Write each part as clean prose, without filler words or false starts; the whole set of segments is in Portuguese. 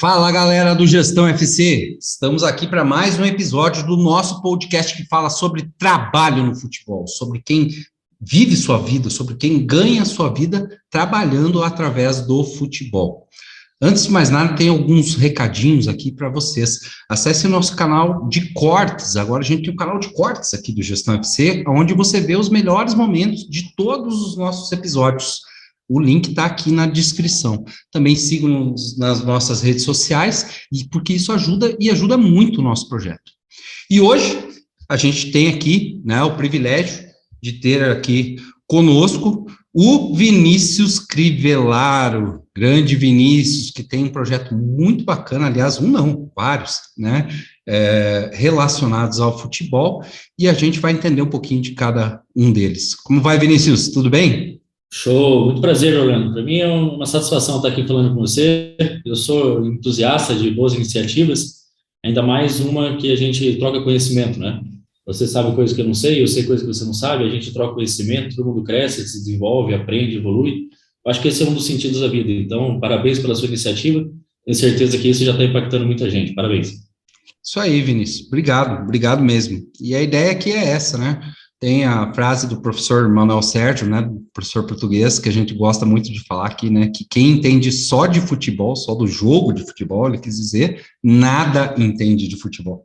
Fala, galera do Gestão FC, estamos aqui para mais um episódio do nosso podcast que fala sobre trabalho no futebol, sobre quem vive sua vida, sobre quem ganha sua vida trabalhando através do futebol. Antes de mais nada, tem alguns recadinhos aqui para vocês. Acesse o nosso canal de cortes, agora a gente tem um canal de cortes aqui do Gestão FC, onde você vê os melhores momentos de todos os nossos episódios. O link está aqui na descrição. Também sigam-nos nas nossas redes sociais, porque isso ajuda muito o nosso projeto. E hoje a gente tem aqui, né, o privilégio de ter aqui conosco o Vinícius Crivellaro, grande Vinícius, que tem um projeto muito bacana, aliás, vários, né, relacionados ao futebol, e a gente vai entender um pouquinho de cada um deles. Como vai, Vinícius? Tudo bem? Show, muito prazer, Orlando. Para mim é uma satisfação estar aqui falando com você. Eu sou entusiasta de boas iniciativas, ainda mais uma que a gente troca conhecimento, né? Você sabe coisas que eu não sei, eu sei coisas que você não sabe, a gente troca conhecimento, todo mundo cresce, se desenvolve, aprende, evolui. Eu acho que esse é um dos sentidos da vida. Então, parabéns pela sua iniciativa. Tenho certeza que isso já está impactando muita gente. Parabéns. Isso aí, Vinícius. Obrigado mesmo. E a ideia aqui é essa, né? Tem a frase do professor Manuel Sérgio, né, professor português, que a gente gosta muito de falar aqui, né, que quem entende só de futebol, só do jogo de futebol, ele quis dizer, nada entende de futebol.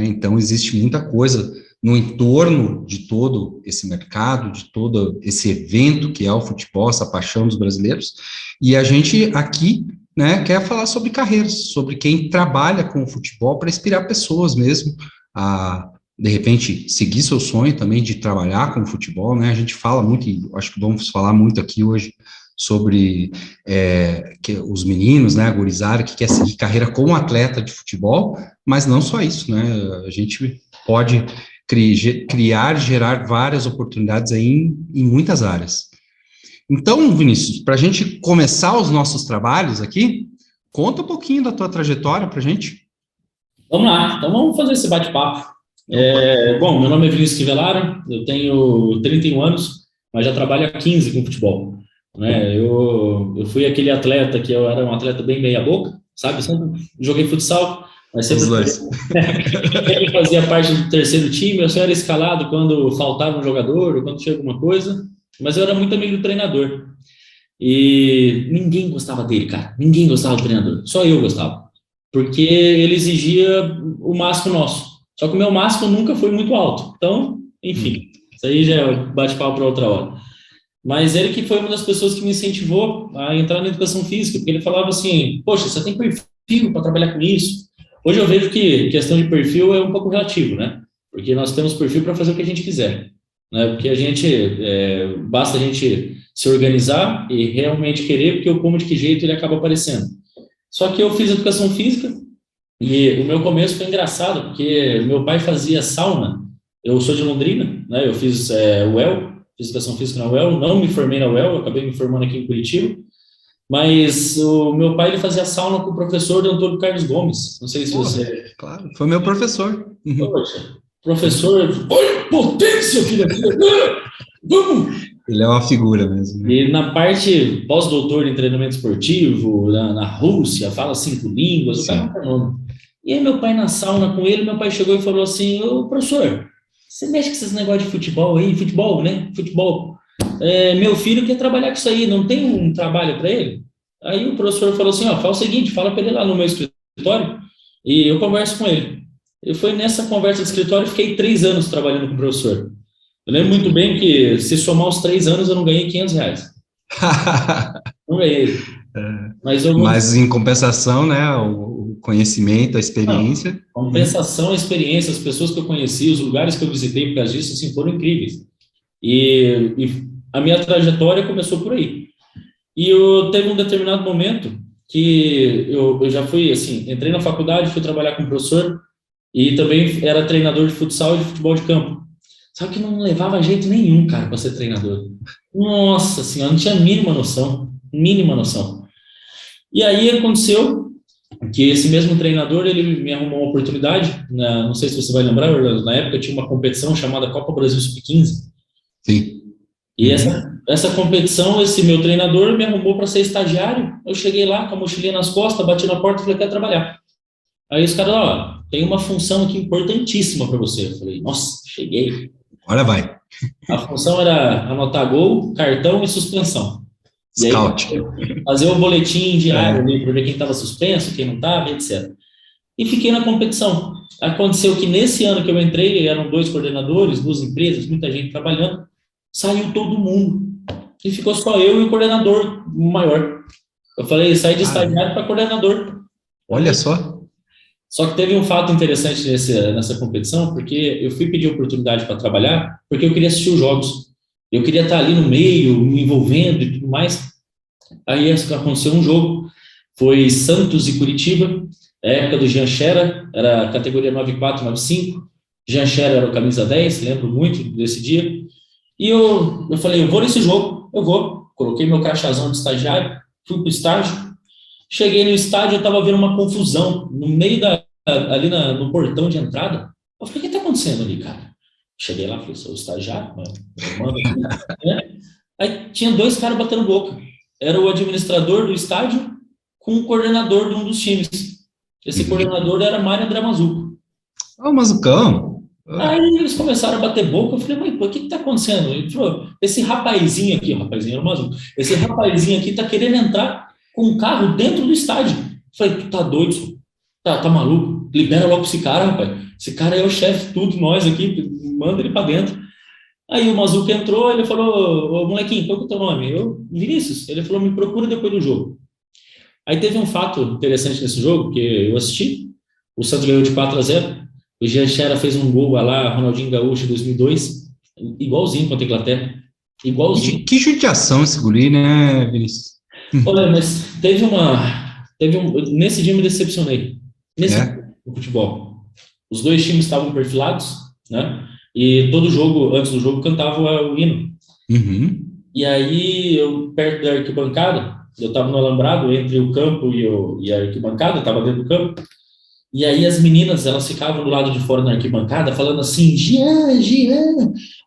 Então, existe muita coisa no entorno de todo esse mercado, de todo esse evento que é o futebol, essa paixão dos brasileiros, e a gente aqui, né, quer falar sobre carreiras, sobre quem trabalha com o futebol para inspirar pessoas mesmo a, de repente, seguir seu sonho também de trabalhar com o futebol, né? A gente fala muito, e acho que vamos falar muito aqui hoje sobre que os meninos, né, a gurizada que quer seguir carreira como atleta de futebol, mas não só isso, né? A gente pode gerar várias oportunidades aí em muitas áreas. Então, Vinícius, para a gente começar os nossos trabalhos aqui, conta um pouquinho da tua trajetória para a gente. Vamos lá, então vamos fazer esse bate-papo. Bom, meu nome é Vinícius Crivellaro, eu tenho 31 anos, mas já trabalho há 15 com futebol. Né? Eu fui aquele atleta que eu era um atleta bem meia-boca, sabe? Sempre joguei futsal, mas sempre fazia parte do terceiro time. Eu só era escalado quando faltava um jogador ou quando tinha alguma coisa, mas eu era muito amigo do treinador. E ninguém gostava dele, cara. Ninguém gostava do treinador, só eu gostava, porque ele exigia o máximo nosso. Só que o meu máximo nunca foi muito alto. Então, enfim, isso aí já é bate-papo para outra hora. Mas ele que foi uma das pessoas que me incentivou a entrar na educação física, porque ele falava assim, poxa, você tem perfil para trabalhar com isso. Hoje eu vejo que questão de perfil é um pouco relativo, né? Porque nós temos perfil para fazer o que a gente quiser. Né? Porque basta a gente se organizar e realmente querer, porque o como de que jeito ele acaba aparecendo. Só que eu fiz educação física, e o meu começo foi engraçado, porque meu pai fazia sauna. Eu sou de Londrina, né? Eu fiz UEL, fiz educação física na UEL, não me formei na UEL, acabei me formando aqui em Curitiba, mas o meu pai ele fazia sauna com o professor Antônio Carlos Gomes. Não sei se você... Claro, foi meu professor. Poxa, professor, olha, potência, filha! Vamos! Ele é uma figura mesmo. Né? E na parte pós-doutor em treinamento esportivo, na Rússia, fala 5 línguas, o cara não tem nome. E aí meu pai na sauna com ele, meu pai chegou e falou assim, ô professor, você mexe com esses negócios de futebol aí, futebol, né? Futebol. Meu filho quer trabalhar com isso aí, não tem um trabalho para ele? Aí o professor falou assim, fala o seguinte, fala para ele lá no meu escritório e eu converso com ele. Eu fui nessa conversa de escritório e fiquei 3 anos trabalhando com o professor. Eu lembro muito bem que se somar os 3 anos eu não ganhei R$500. Não ganhei. Mas em compensação, né, o conhecimento, a experiência... Compensação, a experiência, as pessoas que eu conheci, os lugares que eu visitei por causa disso, assim, foram incríveis. E a minha trajetória começou por aí. E eu teve um determinado momento que eu já fui, assim, entrei na faculdade, fui trabalhar com professor e também era treinador de futsal e de futebol de campo. Só que não levava jeito nenhum, cara, para ser treinador. Nossa senhora, não tinha a mínima noção. E aí aconteceu que esse mesmo treinador, ele me arrumou uma oportunidade, não sei se você vai lembrar, Orlando, na época tinha uma competição chamada Copa Brasil Sub-15. Sim. E essa essa competição, esse meu treinador me arrumou para ser estagiário. Eu cheguei lá com a mochilinha nas costas, bati na porta e falei, quero trabalhar. Aí os caras, ó, tem uma função aqui importantíssima para você. Eu falei, nossa, cheguei. Agora vai. A função era anotar gol, cartão e suspensão. E aí, Scout. fazer o boletim diário ali para ver quem estava suspenso, quem não estava, etc. E fiquei na competição. Aconteceu que nesse ano que eu entrei, eram 2 coordenadores, 2 empresas, muita gente trabalhando, saiu todo mundo. E ficou só eu e o coordenador maior. Eu falei, saí de estagiário para coordenador. Olha só. Só que teve um fato interessante nessa competição, porque eu fui pedir oportunidade para trabalhar, porque eu queria assistir os jogos. Eu queria estar ali no meio, me envolvendo e tudo mais. Aí aconteceu um jogo, foi Santos e Curitiba, época do Jean Scherer, era a categoria 94, 95. Jean Scherer era o camisa 10, lembro muito desse dia. E eu falei, eu vou nesse jogo, eu vou. Coloquei meu crachazão de estagiário, fui para o estágio. Cheguei no estádio, eu estava vendo uma confusão no meio ali no portão de entrada. Eu falei, o que está acontecendo ali, cara? Cheguei lá, falei, sou estagiário, mano. Aí tinha 2 caras batendo boca. Era o administrador do estádio com o coordenador de um dos times. Esse coordenador era Mário André Mazzuco. Ah, o Mazzucão. Aí eles começaram a bater boca. Eu falei, mas pô, o que está acontecendo? Ele falou, esse rapazinho aqui, o rapazinho era o Mazzuco, esse rapazinho aqui está querendo entrar com um carro dentro do estádio. Eu falei, tu tá doido, senhor? Tá maluco? Libera logo esse cara, rapaz. Esse cara é o chefe de tudo, nós aqui, manda ele para dentro. Aí o Mazzuco entrou, ele falou, ô molequinho, qual que é o teu nome? Eu, Vinícius. Ele falou, me procura depois do jogo. Aí teve um fato interessante nesse jogo, que eu assisti, o Santos ganhou de 4-0, o Jean Scherer fez um gol lá, Ronaldinho Gaúcho, 2002, igualzinho contra a Inglaterra, igualzinho. Que judiação esse guri, né, Vinícius? Olha, mas nesse dia eu me decepcionei, no futebol. Os 2 times estavam perfilados, né? E todo jogo, antes do jogo, cantava o hino. Uhum. E aí, eu, perto da arquibancada, eu estava no alambrado, entre o campo e a arquibancada, estava dentro do campo. E aí, as meninas, elas ficavam do lado de fora na arquibancada, falando assim, Jean,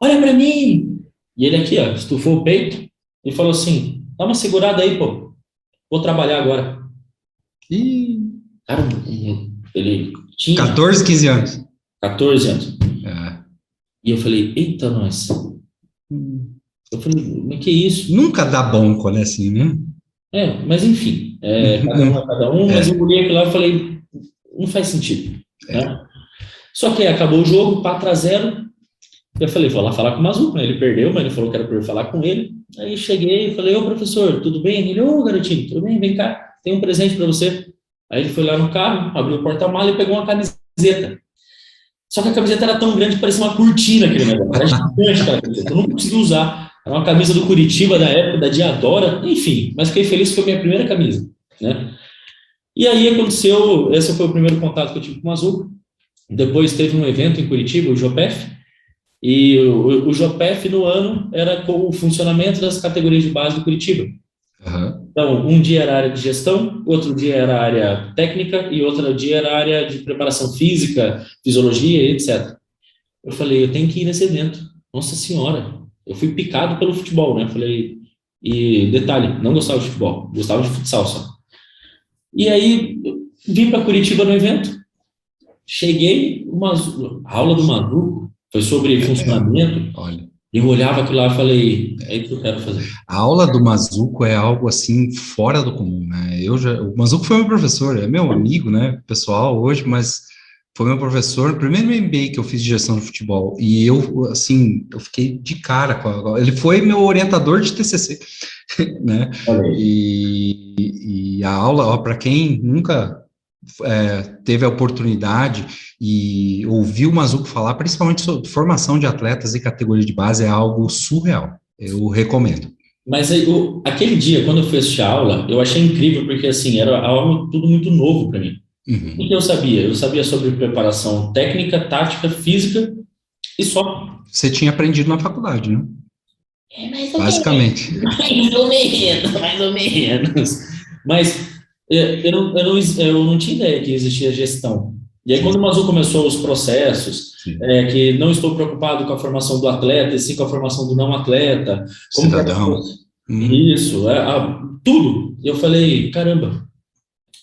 olha para mim. E ele aqui, ó, estufou o peito e falou assim, dá uma segurada aí, pô. Vou trabalhar agora. E... Cara, ele tinha... 14, 15 anos. 14 anos. É. E eu falei, eita, nós. Eu falei, mas que isso? Nunca dá bom, né, assim, né? Mas enfim, cada um é cada um, mas eu olhei aquilo lá e falei, não faz sentido, né? Só que acabou o jogo, 4-0, eu falei, vou lá falar com o Mazzuco, né? Ele perdeu, mas ele falou que era para eu falar com ele. Aí cheguei e falei, ô professor, tudo bem? Ele, ô garotinho, tudo bem? Vem cá, tem um presente para você. Aí ele foi lá no carro, abriu o porta-mala e pegou uma camiseta. Só que a camiseta era tão grande que parecia uma cortina aquele negócio. Era gigante aquela camiseta, eu não consegui usar. Era uma camisa do Curitiba da época, da Diadora, enfim. Mas fiquei feliz que foi a minha primeira camisa, né? E aí aconteceu, esse foi o primeiro contato que eu tive com o Mazzuco. Depois teve um evento em Curitiba, o JOPEF, e o JOPEF no ano era com o funcionamento das categorias de base do Curitiba. Uhum. Então, um dia era a área de gestão, outro dia era a área técnica e outro dia era a área de preparação física, fisiologia, etc. Eu falei, eu tenho que ir nesse evento. Nossa Senhora, eu fui picado pelo futebol, né? Eu falei, e detalhe, não gostava de futebol, gostava de futsal só. E aí, vim para Curitiba no evento, cheguei, a aula do Mazzuco foi sobre funcionamento. Olha. Eu olhava aquilo lá e falei, é isso que eu quero fazer. A aula do Mazzuco é algo assim fora do comum, né? O Mazzuco foi meu professor, é meu amigo, né, pessoal, hoje, mas foi meu professor, o primeiro MBA que eu fiz de gestão de futebol, e eu, assim, eu fiquei de cara com ele foi meu orientador de TCC, né? E a aula, para quem nunca teve a oportunidade e ouviu o Mazzuco falar, principalmente sobre formação de atletas e categoria de base, é algo surreal. Eu recomendo. Mas aí, aquele dia, quando eu fui assistir a aula, eu achei incrível, porque assim, era algo tudo muito novo para mim. Uhum. O que eu sabia? Eu sabia sobre preparação técnica, tática, física e só. Você tinha aprendido na faculdade, né? Basicamente. Mais ou menos. Mas eu não tinha ideia que existia gestão. E aí, quando o Mazzuco começou os processos, que não estou preocupado com a formação do atleta, e sim com a formação do não atleta, como cidadão. Isso, tudo. E eu falei, caramba,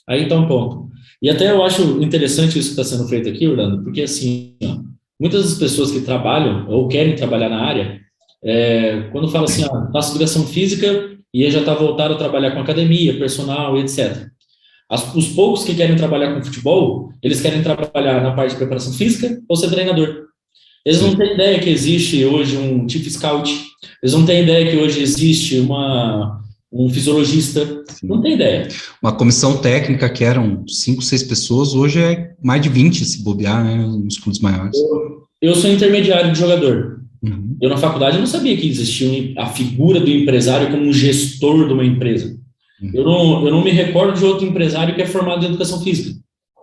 aí tá um ponto. E até eu acho interessante isso que está sendo feito aqui, Orlando, porque assim, ó, muitas das pessoas que trabalham ou querem trabalhar na área, quando fala assim, faço educação física e aí já está voltado a trabalhar com academia, personal e etc. Os poucos que querem trabalhar com futebol, eles querem trabalhar na parte de preparação física ou ser treinador. Eles não têm ideia que existe hoje um chief scout, eles não têm ideia que hoje existe um fisiologista, não tem ideia. Uma comissão técnica que eram 5, 6 pessoas, hoje é mais de 20 se bobear, né, nos clubes maiores. Eu sou intermediário de jogador. Eu na faculdade não sabia que existia a figura do empresário como um gestor de uma empresa. Eu não me recordo de outro empresário que é formado em educação física.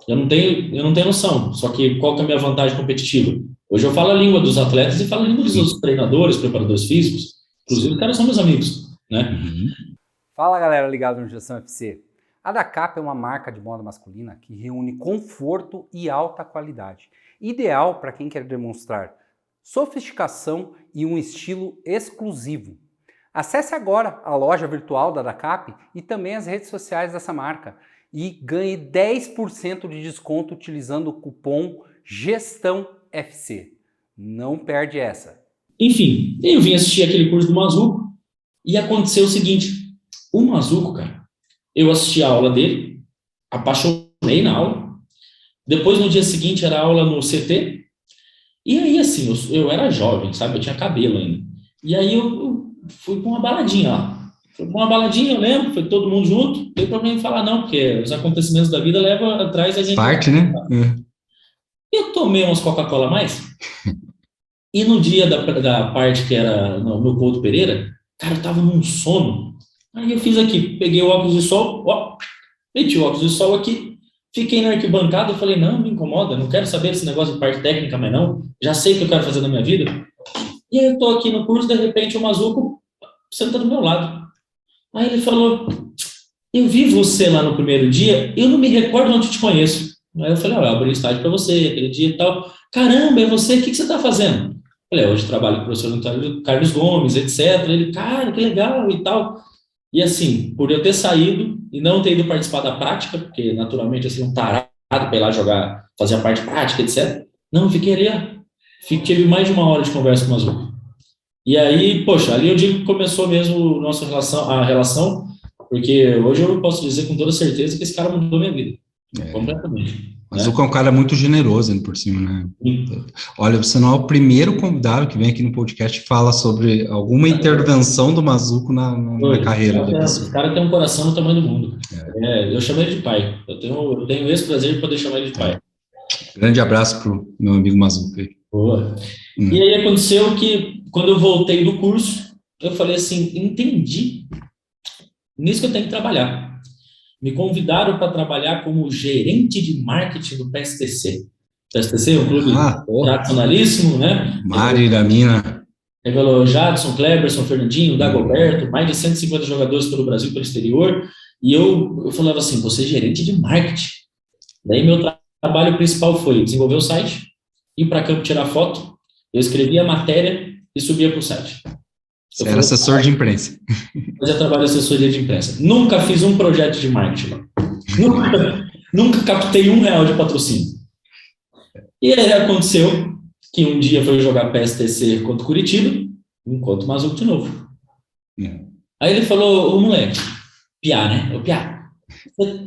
Eu não tenho noção. Só que qual que é a minha vantagem competitiva? Hoje eu falo a língua dos atletas e falo a língua dos outros treinadores, preparadores físicos. Inclusive, os caras são meus amigos, né? Fala, galera ligada no Gestão FC. A Adacap é uma marca de moda masculina que reúne conforto e alta qualidade. Ideal para quem quer demonstrar sofisticação e um estilo exclusivo. Acesse agora a loja virtual da Adacap e também as redes sociais dessa marca e ganhe 10% de desconto utilizando o cupom GESTÃOFC. Não perde essa. Enfim, eu vim assistir aquele curso do Mazzuco e aconteceu o seguinte, o Mazzuco, cara, eu assisti a aula dele, apaixonei na aula, depois no dia seguinte era aula no CT, e aí assim, eu era jovem, sabe, eu tinha cabelo ainda, e aí eu fui pra uma baladinha lá. Eu lembro, foi todo mundo junto, não tem problema em falar não, porque os acontecimentos da vida levam atrás a gente... Parte, né? Eu tomei umas Coca-Cola a mais, e no dia da parte que era no Couto Pereira, cara, eu tava num sono, aí eu fiz aqui, peguei o óculos de sol, meti o óculos de sol aqui, fiquei na arquibancada, eu falei, não me incomoda, não quero saber desse negócio de parte técnica, mas não, já sei o que eu quero fazer na minha vida. E aí eu tô aqui no curso, de repente o Mazzuco senta do meu lado. Aí ele falou, eu vi você lá no primeiro dia, eu não me recordo onde eu te conheço. Aí eu falei, eu abri estágio para você, aquele dia e tal. Caramba, é você, o que você está fazendo? Eu falei, hoje trabalho com o professor Carlos Gomes, etc. Ele, cara, que legal e tal. E assim, por eu ter saído e não ter ido participar da prática, porque naturalmente assim, um tarado para ir lá jogar, fazer a parte prática, etc. Não, eu fiquei ali, tive mais de 1 hora de conversa com o Mazzuco. E aí, poxa, ali eu digo que começou mesmo a relação, porque hoje eu posso dizer com toda certeza que esse cara mudou minha vida, completamente. Mas o é um cara muito generoso, ainda por cima, né? Olha, você não é o primeiro convidado que vem aqui no podcast e fala sobre alguma intervenção do Mazzuco na carreira da pessoa. Esse cara tem um coração do tamanho do mundo. Eu chamo ele de pai. Eu tenho esse prazer de poder chamar ele de pai. Grande abraço pro meu amigo Mazzuco. Boa. E aí aconteceu que, quando eu voltei do curso, eu falei assim, entendi, nisso que eu tenho que trabalhar. Me convidaram para trabalhar como gerente de marketing do PSTC. PSTC é um clube tradicionalíssimo, né? Mário da Mina. Revelou Jadson, Kleberson, Fernandinho, Dagoberto, mais de 150 jogadores pelo Brasil e pelo exterior. E eu falava assim, você é gerente de marketing. Daí meu trabalho principal foi desenvolver o site, ir para campo tirar foto, eu escrevia a matéria e subia para o site. Você era assessor de imprensa. Fazia trabalho de assessoria de imprensa. Nunca fiz um projeto de marketing. Nunca captei R$1 de patrocínio. E aí aconteceu que um dia foi jogar PSTC contra o Curitiba, enquanto o Mazzuco de novo. Aí ele falou, ô moleque, piá, né? Ô piá,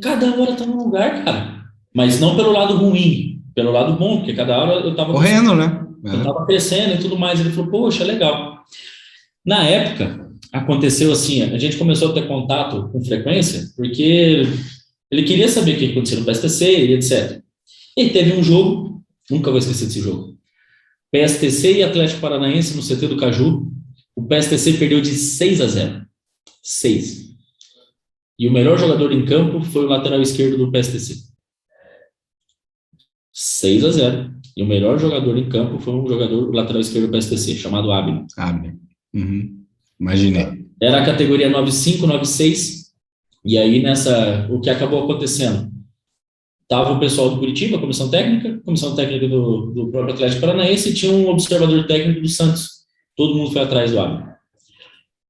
cada hora tá num lugar, cara. Mas não pelo lado ruim, pelo lado bom, porque cada hora eu tava... Correndo, né? Eu tava crescendo e tudo mais. Ele falou, poxa, legal. Na época, aconteceu assim, a gente começou a ter contato com frequência, porque ele queria saber o que acontecia no PSTC e etc. E teve um jogo, nunca vou esquecer desse jogo, PSTC e Atlético Paranaense no CT do Caju. O PSTC perdeu de 6-0. 6. E o melhor jogador em campo foi o lateral esquerdo do PSTC. 6-0. E o melhor jogador em campo foi um jogador lateral esquerdo do PSTC, chamado Abner. Imaginei. Era a categoria 95, 96. E aí, o que acabou acontecendo? Estava o pessoal do Curitiba, a comissão técnica do próprio Atlético Paranaense, e tinha um observador técnico do Santos. Todo mundo foi atrás do Abel.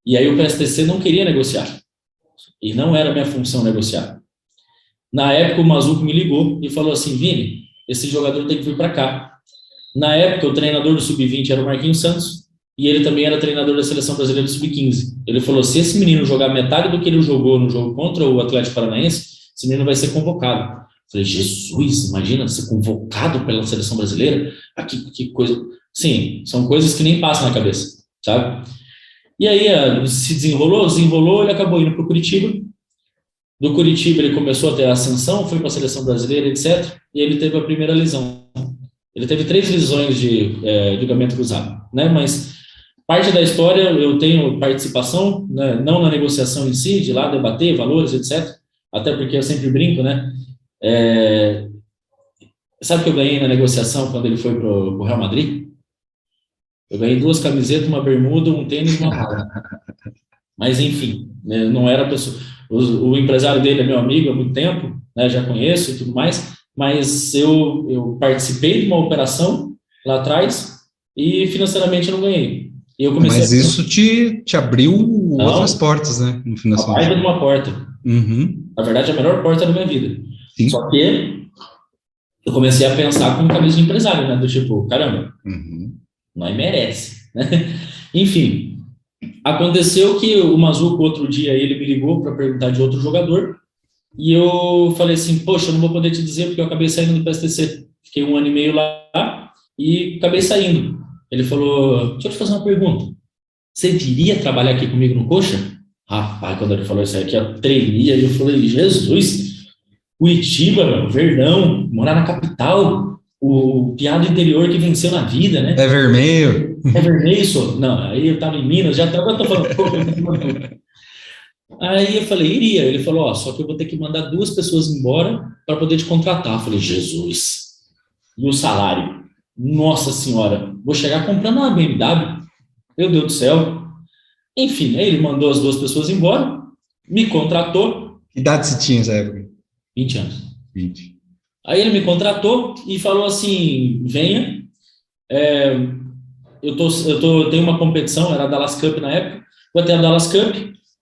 E aí o PSTC não queria negociar. E não era minha função negociar. Na época, o Mazuco me ligou e falou assim: Vini, esse jogador tem que vir para cá. Na época, o treinador do Sub-20 era o Marquinhos Santos, e ele também era treinador da Seleção Brasileira do Sub-15. Ele falou: se esse menino jogar metade do que ele jogou no jogo contra o Atlético Paranaense, esse menino vai ser convocado. Falei: Jesus, imagina ser convocado pela Seleção Brasileira? Que coisa... Sim, são coisas que nem passam na cabeça, sabe? E aí se desenrolou, ele acabou indo para o Curitiba. Do Curitiba ele começou a ter a ascensão, foi para a Seleção Brasileira, etc. E ele teve a primeira lesão. Ele teve 3 lesões de ligamento cruzado, né? Mas parte da história eu tenho participação, né? Não na negociação em si, de lá debater valores, etc. Até porque eu sempre brinco, né? Sabe o que eu ganhei na negociação quando ele foi para o Real Madrid? Eu ganhei 2 camisetas, uma bermuda, um tênis e uma mala. Mas, enfim, não era pessoa... O empresário dele é meu amigo há muito tempo, né, já conheço e tudo mais, mas eu participei de uma operação lá atrás e financeiramente eu não ganhei. E eu comecei Mas isso te abriu outras portas, né? No final das contas. Uma porta. Uhum. Na verdade, a melhor porta da minha vida. Sim. Só que eu comecei a pensar com cabeça de empresário, né? Do tipo, caramba, nós merece, né? Enfim... Aconteceu que o Mazuco, outro dia, ele me ligou para perguntar de outro jogador, e eu falei assim: poxa, eu não vou poder te dizer porque eu acabei saindo do PSTC. Fiquei 1 ano e meio lá e acabei saindo. Ele falou: deixa eu te fazer uma pergunta. Você viria trabalhar aqui comigo no Coxa? Rapaz, quando ele falou isso aqui, eu tremia, e eu falei: Jesus, Curitiba, Verdão, morar na capital, o piado interior que venceu na vida, né? É vermelho. É vermelho isso? Não, aí eu tava em Minas, já até eu tô falando. Aí eu falei: iria. Ele falou: ó, só que eu vou ter que mandar 2 pessoas embora para poder te contratar. Eu falei: Jesus. E o salário? Nossa Senhora, vou chegar comprando uma BMW. Meu Deus do céu. Enfim, aí ele mandou as 2 pessoas embora, me contratou. Que idade você tinha nessa época? 20 anos. 20. Aí ele me contratou e falou assim: venha, tenho uma competição, era a Dallas Cup na época, vou ter a Dallas Cup,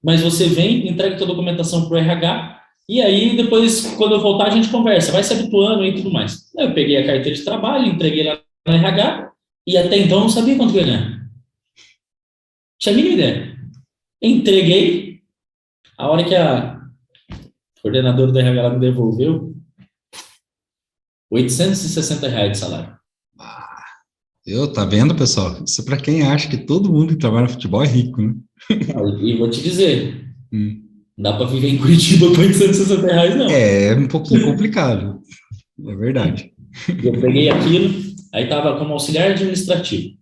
mas você vem, entrega tua documentação pro RH, e aí depois, quando eu voltar, a gente conversa, vai se habituando e tudo mais. Aí eu peguei a carteira de trabalho, entreguei lá no RH, e até então eu não sabia quanto ia ganhar. Tinha a mínima ideia. Entreguei, a hora que a coordenadora do RH me devolveu, R$860 de salário. Tá vendo, pessoal? Isso é para quem acha que todo mundo que trabalha no futebol é rico, né? E vou te dizer, não dá para viver em Curitiba com R$860, não. É um pouquinho complicado, é verdade. Eu peguei aquilo, aí estava como auxiliar administrativo.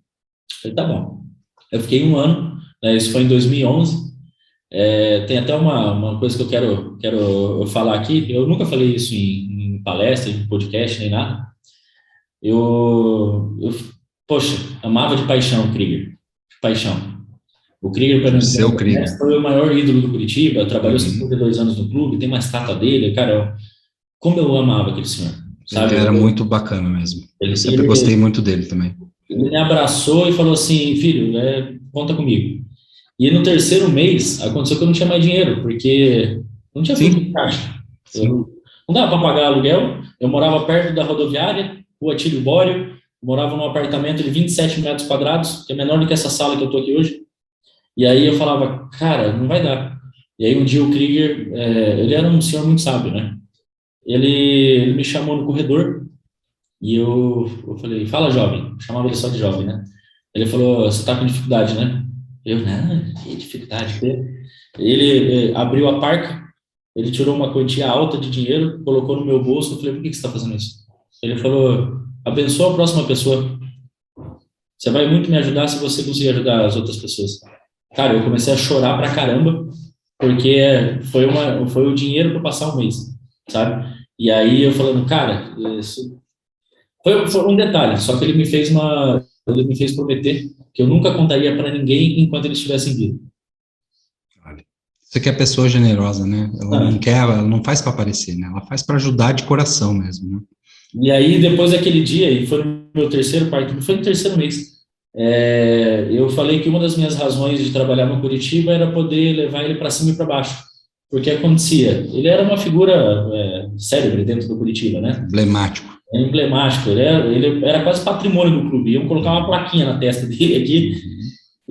Falei: tá bom. Eu fiquei 1 ano, né, isso foi em 2011. Tem até uma coisa que eu quero falar aqui. Eu nunca falei isso em palestra, em podcast, nem nada. Poxa, amava de paixão o Krieger. De paixão. O Krieger, para mim, foi o maior ídolo do Curitiba, trabalhou 52 anos no clube, tem uma estátua dele, cara, como eu amava aquele senhor, sabe? Ele era muito bacana mesmo. Eu sempre gostei muito dele também. Ele me abraçou e falou assim: filho, conta comigo. E no 3º mês, aconteceu que eu não tinha mais dinheiro, porque não tinha fluxo de caixa. Não dava para pagar aluguel, eu morava perto da rodoviária, Rua Tílio Bório, morava num apartamento de 27 metros quadrados, que é menor do que essa sala que eu tô aqui hoje. E aí eu falava: cara, não vai dar. E aí um dia o Krieger, ele era um senhor muito sábio, né? Ele me chamou no corredor e eu falei: fala, jovem. Eu chamava ele só de jovem, né? Ele falou: você tá com dificuldade, né? Eu: não, que dificuldade. Ele abriu a parca, ele tirou uma quantia alta de dinheiro, colocou no meu bolso. Eu falei: por que você tá fazendo isso? Ele falou: abençoa a próxima pessoa. Você vai muito me ajudar se você conseguir ajudar as outras pessoas. Cara, eu comecei a chorar pra caramba, porque foi o dinheiro para passar 1 mês, sabe? E aí eu falando: cara, isso foi um detalhe, só que ele me fez prometer que eu nunca contaria para ninguém enquanto ele estivesse em vida. Você quer pessoa generosa, né? Ela não faz para aparecer, né? Ela faz para ajudar de coração mesmo, né? E aí, depois daquele dia, e foi no meu terceiro parto, foi no terceiro mês, eu falei que uma das minhas razões de trabalhar no Curitiba era poder levar ele para cima e para baixo. Porque acontecia, ele era uma figura célebre dentro do Curitiba, né? Emblemático. Emblemático, ele era quase patrimônio do clube. Iam colocar uma plaquinha na testa dele aqui,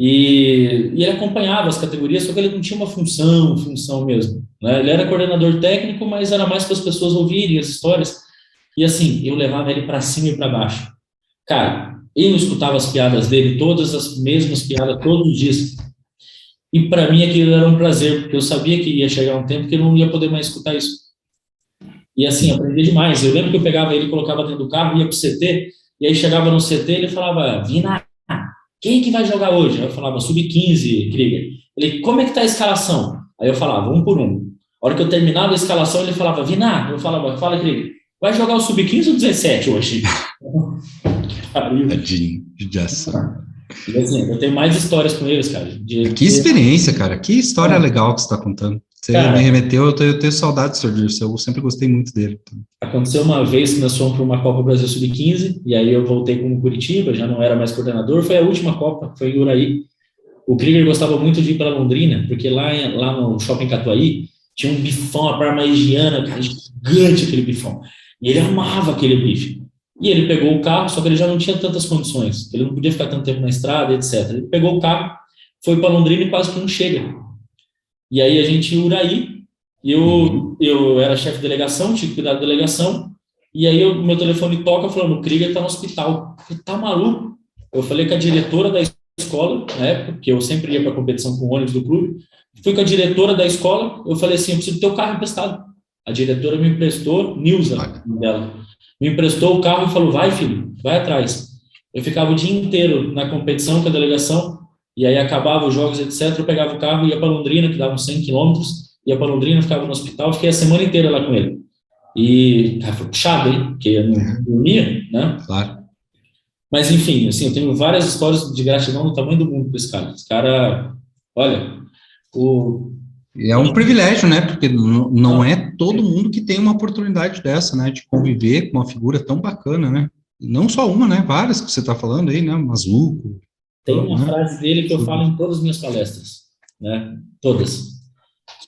e ele acompanhava as categorias, só que ele não tinha uma função mesmo, né? Ele era coordenador técnico, mas era mais para as pessoas ouvirem as histórias. E assim, eu levava ele para cima e para baixo. Cara, eu escutava as piadas dele, todas as mesmas piadas, todos os dias. E para mim aquilo era um prazer, porque eu sabia que ia chegar um tempo que eu não ia poder mais escutar isso. E assim, aprendi demais. Eu lembro que eu pegava ele, colocava dentro do carro, ia pro CT, e aí chegava no CT, ele falava, Vina, quem que vai jogar hoje? Aí eu falava, sub-15, Krieger. Ele, como é que tá a escalação? Aí eu falava, um por um. A hora que eu terminava a escalação, ele falava, Vina, eu falava, fala, Krieger, vai jogar o sub-15 ou 17 hoje? Tadinho, judiação. E assim, eu tenho mais histórias com eles, cara. Que experiência, cara. Que história legal que você está contando. Você me remeteu, eu tenho saudade do Sr. Dirceu, eu sempre gostei muito dele. Aconteceu uma vez que nós fomos para uma Copa Brasil Sub-15, e aí eu voltei com o Curitiba, já não era mais coordenador, foi a última Copa, foi em Uraí. O Krieger gostava muito de ir para Londrina, porque lá no Shopping Catuaí tinha um bifão, a parmegiana, cara, gigante aquele bifão. E ele amava aquele bife. E ele pegou o carro, só que ele já não tinha tantas condições, ele não podia ficar tanto tempo na estrada, etc. Ele pegou o carro, foi para Londrina e quase que não chega. E aí a gente ia Uraí, eu era chefe de delegação, tinha que cuidar da delegação, e aí meu telefone toca falando, o Krieger está no hospital. Eu, tá maluco? Eu falei com a diretora da escola, na época, porque eu sempre ia para competição com o ônibus do clube, fui com a diretora da escola, eu falei assim, eu preciso ter o carro emprestado. A diretora me emprestou, Nilza, dela, me emprestou o carro e falou, vai filho, vai atrás. Eu ficava o dia inteiro na competição com a delegação, e aí acabava os jogos, etc. Eu pegava o carro, ia para Londrina, que dava uns 100 quilômetros, ia para Londrina, ficava no hospital, fiquei a semana inteira lá com ele. E foi puxado, hein? Porque eu não dormia, né? Claro. Mas, enfim, assim, eu tenho várias histórias de gratidão do tamanho do mundo com esse cara. Esse cara, olha, É um privilégio, né? Porque não é todo mundo que tem uma oportunidade dessa, né? De conviver com uma figura tão bacana, né? E não só uma, né? Várias que você está falando aí, né? Mazuco. Tem uma frase dele que eu falo em todas as minhas palestras, né? Todas.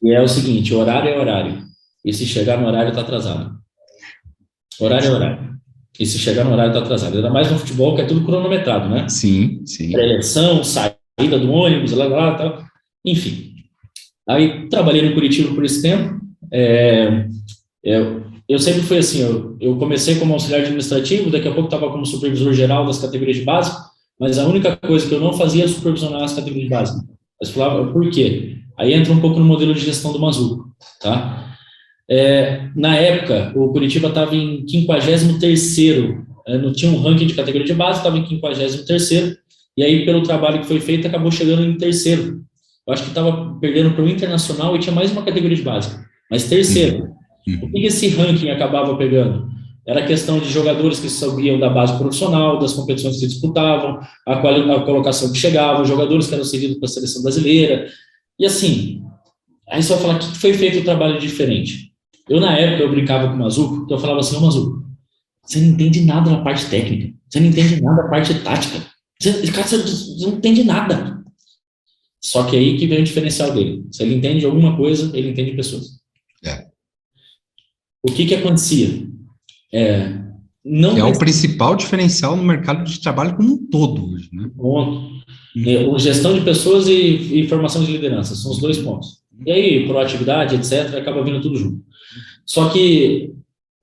E é o seguinte, horário é horário. E se chegar no horário, está atrasado. Horário é horário. E se chegar no horário, está atrasado. Ainda mais no futebol, que é tudo cronometrado, né? Sim, sim. Pré-eleição, saída do ônibus, lá, tal. Enfim. Aí, trabalhei no Curitiba por esse tempo. Eu sempre fui assim, eu comecei como auxiliar administrativo, daqui a pouco estava como supervisor geral das categorias de base, mas a única coisa que eu não fazia era supervisionar as categorias de base. Mas falava, por quê? Aí entra um pouco no modelo de gestão do Mazuco, tá? Na época, o Curitiba estava em 53º, não tinha um ranking de categoria de base, estava em 53º, e aí, pelo trabalho que foi feito, acabou chegando em terceiro. Eu acho que estava perdendo para o Internacional e tinha mais uma categoria de base, mas terceiro. O que esse ranking acabava pegando? Era a questão de jogadores que sabiam da base profissional, das competições que se disputavam, a colocação que chegava, jogadores que eram cedidos para a seleção brasileira, e assim, aí você vai falar, o que foi feito o trabalho diferente? Na época, eu brincava com o Mazuco, então eu falava assim, ô Mazuco, você não entende nada na parte técnica, você não entende nada na parte tática, você não entende nada. Só que aí que vem o diferencial dele. Se ele entende alguma coisa, ele entende pessoas. O que acontecia? O principal diferencial no mercado de trabalho como um todo hoje, né? Ponto. Gestão de pessoas e formação de liderança, são os dois pontos. E aí, proatividade, etc., acaba vindo tudo junto. Só que